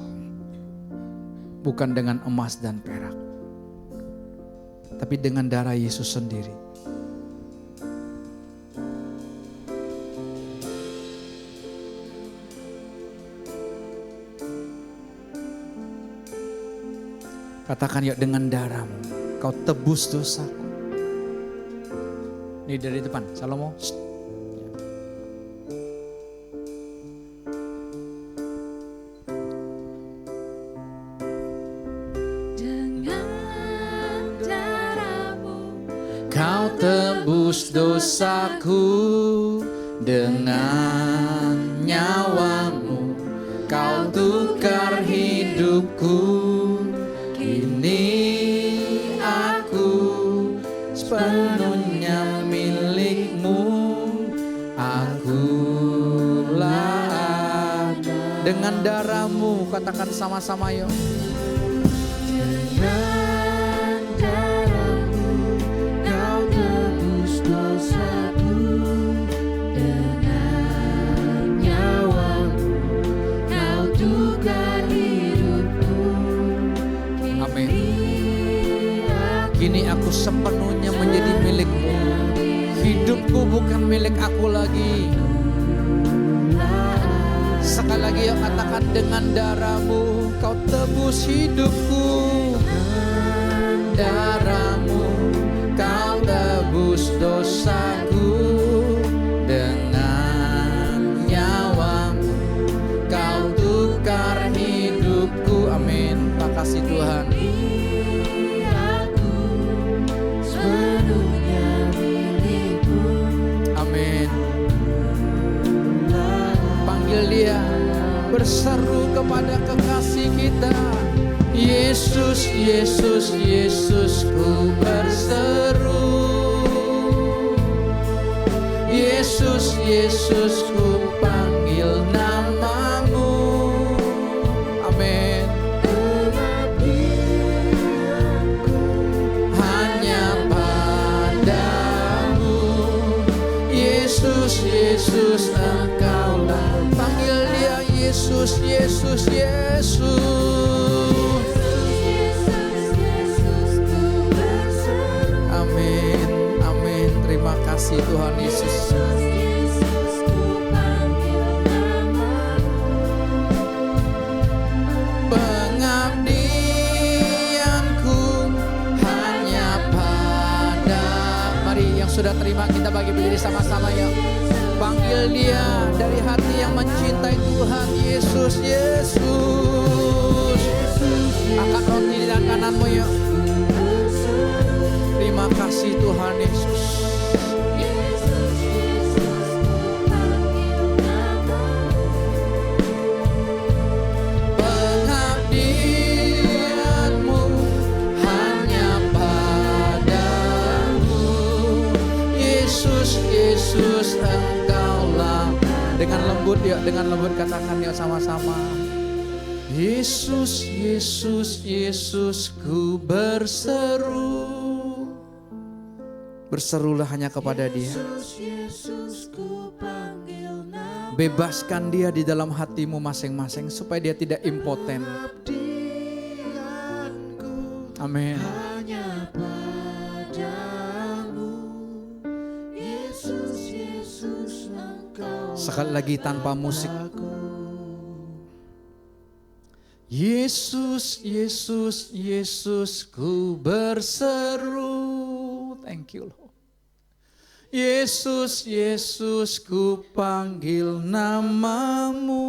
Bukan dengan emas dan perak. tapi dengan darah Yesus sendiri. Katakan yuk, dengan darahmu kau tebus dosaku. Ini dari depan, Salomo. Kau tebus dosaku, dengan nyawamu kau tukar hidupku. Kini aku sepenuhnya milikmu, akulah dengan darahmu. Katakan sama-sama yuk. Kini aku sepenuhnya menjadi milikmu. Hidupku bukan milik aku lagi. Sekali lagi yuk katakan, dengan darahmu kau tebus hidupku. Darahmu kau tebus dosaku. Dengan nyawamu kau tukar hidupku. Amin. Makasih Tuhan. Dia berseru kepada kekasih kita. Yesus, Yesus, Yesus, ku berseru. Yesus, Yesus, ku panggil namamu. Amin. Hanya padamu, Yesus, Yesus, engkaulah. Panggil dia Yesus, Yesus, Yesus. Amin, amin. Terima kasih Tuhan Yesus. Pengabdianku hanya pada. Mari yang sudah terima kita bagi berdiri sama-sama ya. Panggil dia dari hati yang mencintai Tuhan. Yesus, Yesus. Angkat roti di tangan kananmu ya. Terima kasih Tuhan Yesus. Pengabdianmu hanya padamu. Yesus, Yesus, dengan lembut ya, dengan lembut katakan ya sama-sama. Yesus, Yesus, Yesus, ku berseru. Berserulah hanya kepada dia. Bebaskan dia di dalam hatimu masing-masing supaya dia tidak impoten. Amin. Sekali lagi tanpa musik. Yesus, Yesus, Yesus, ku berseru. Thank you Lord. Yesus, Yesus, ku panggil namamu.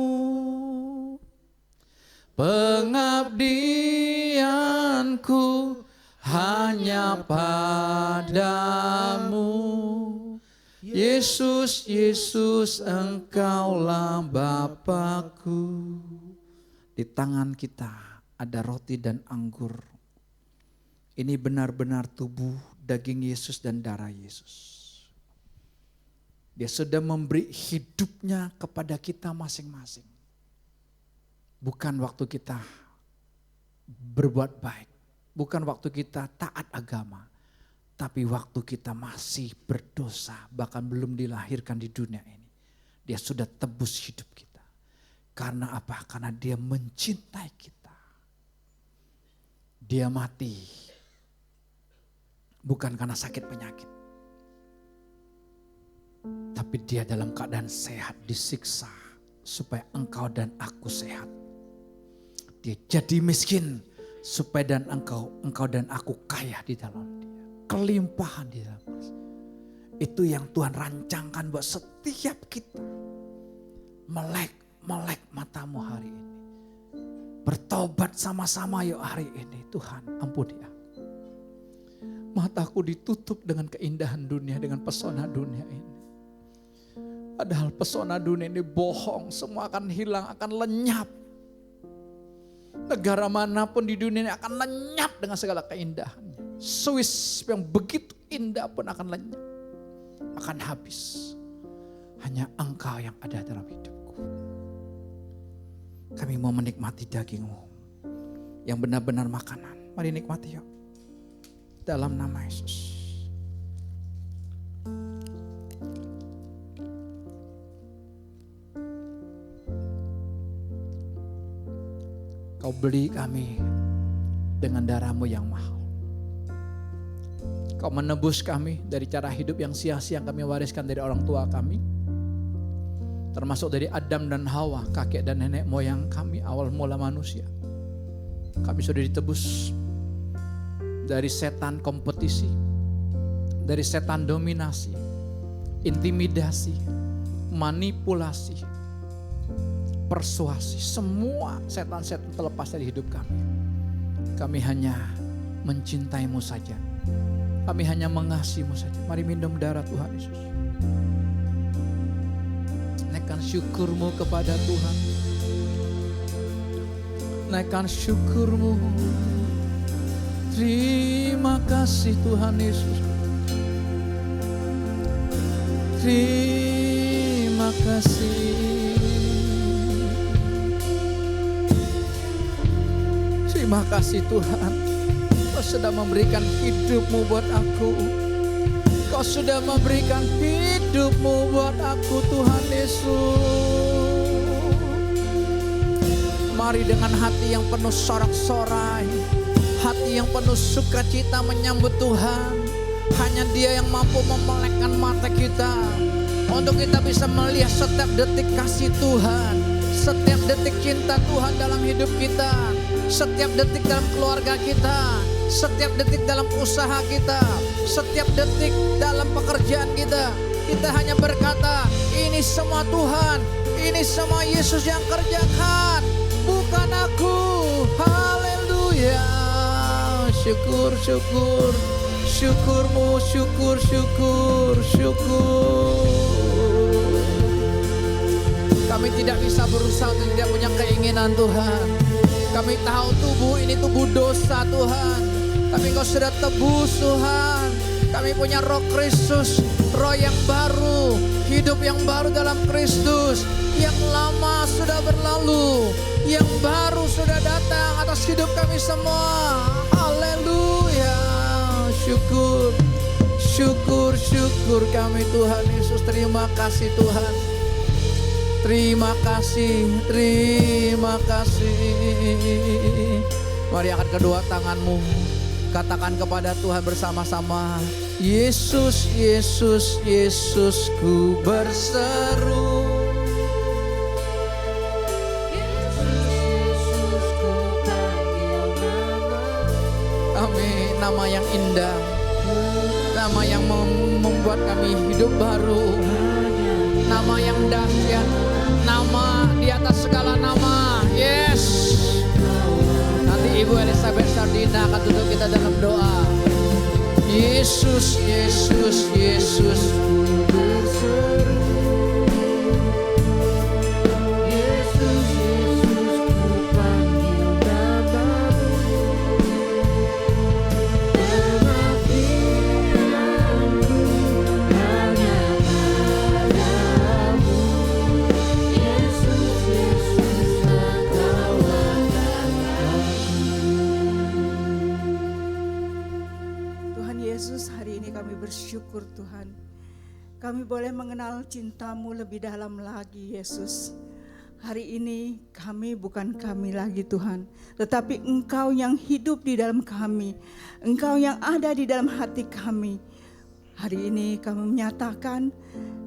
Pengabdianku hanya padamu. Yesus, Yesus, engkaulah Bapakku. Di tangan kita ada roti dan anggur. Ini benar-benar tubuh, daging Yesus dan darah Yesus. Dia sudah memberi hidupnya kepada kita masing-masing. Bukan waktu kita berbuat baik. Bukan waktu kita taat agama. Tapi waktu kita masih berdosa, bahkan belum dilahirkan di dunia ini. Dia sudah tebus hidup kita. Karena apa? Karena dia mencintai kita. Dia mati Bukan karena sakit penyakit. Tapi dia dalam keadaan sehat, disiksa supaya engkau dan aku sehat. Dia jadi miskin supaya engkau dan aku kaya di dalam dia. Kelimpahan di dalam dia. Itu yang Tuhan rancangkan buat setiap kita. Melek matamu hari ini. Bertobat sama-sama yuk hari ini. Tuhan ampuni aku. Mataku ditutup dengan keindahan dunia, dengan pesona dunia ini. Padahal pesona dunia ini bohong, semua akan hilang, akan lenyap. Negara manapun di dunia ini akan lenyap dengan segala keindahannya. Swiss yang begitu indah pun akan lenyap, akan habis. Hanya Engkau yang ada dalam hidupku. Kami mau menikmati daging-Mu yang benar-benar makanan. Mari nikmati yuk. Dalam nama Yesus. Kau beli kami dengan darah-Mu yang mahal. Kau menebus kami dari cara hidup yang sia-sia yang kami wariskan dari orang tua kami. Termasuk dari Adam dan Hawa, kakek dan nenek moyang kami, awal mula manusia. Kami sudah ditebus dari setan kompetisi, dari setan dominasi, intimidasi, manipulasi, persuasi. Semua setan-setan terlepas dari hidup kami. Kami hanya mencintai-Mu saja. Kami hanya mengasihi-Mu saja. Mari minum darah Tuhan Yesus. Naikkan syukur-Mu kepada Tuhan. Naikkan syukur-Mu. Terima kasih Tuhan Yesus. Terima kasih. Terima kasih Tuhan. Kau sudah memberikan hidupmu buat aku. Kau sudah memberikan hidupmu buat aku Tuhan Yesus. Mari dengan hati yang penuh sorak-sorai, hati yang penuh sukacita menyambut Tuhan. Hanya Dia yang mampu memelekkan mata kita untuk kita bisa melihat setiap detik kasih Tuhan, setiap detik cinta Tuhan dalam hidup kita, setiap detik dalam keluarga kita, setiap detik dalam usaha kita, setiap detik dalam pekerjaan kita. Kita hanya berkata, ini semua Tuhan, ini semua Yesus yang kerjakan, bukan aku. Haleluya. Syukur, syukur, syukur-Mu, syukur, syukur, syukur. Kami tidak bisa berusaha untuk tidak punya keinginan Tuhan. Kami tahu tubuh ini tubuh dosa Tuhan. Tapi Engkau sudah tebus Tuhan. Kami punya roh Kristus, roh yang baru, hidup yang baru dalam Kristus. Yang lama sudah berlalu, yang baru sudah datang atas hidup kami semua. Haleluya. Syukur, syukur, syukur kami Tuhan Yesus. Terima kasih Tuhan. Terima kasih, terima kasih. Mari angkat kedua tanganmu. Katakan kepada Tuhan bersama-sama. Yesus, Yesus, Yesus, ku berseru. Amin. Nama yang indah, nama yang membuat kami hidup baru, nama yang dahsyat, nama di atas segala nama. Yes. Nanti Ibu Elizabeth Sardina akan tutup kita dalam doa. Yesus, Yesus, Yesus, ku berseru. Yesus, Yesus, ku panggil namamu. Pengabdianku hanya padamu. Yesus, Yesus, Engkau Tuhan Yesus, hari ini kami bersyukur Tuhan. Kami boleh mengenal cinta-Mu lebih dalam lagi Yesus. Hari ini kami bukan kami lagi Tuhan, tetapi Engkau yang hidup di dalam kami, Engkau yang ada di dalam hati kami. Hari ini kami menyatakan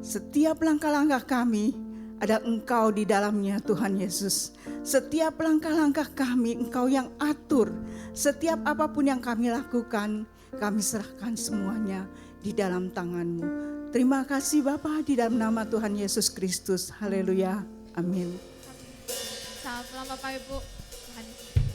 setiap langkah-langkah kami ada Engkau di dalamnya Tuhan Yesus. Setiap langkah-langkah kami Engkau yang atur. Setiap apapun yang kami lakukan, kami serahkan semuanya di dalam tangan-Mu. Terima kasih Bapa, di dalam nama Tuhan Yesus Kristus. Haleluya. Amin. Selamat malam Bapak Ibu. Tuhan Yesus.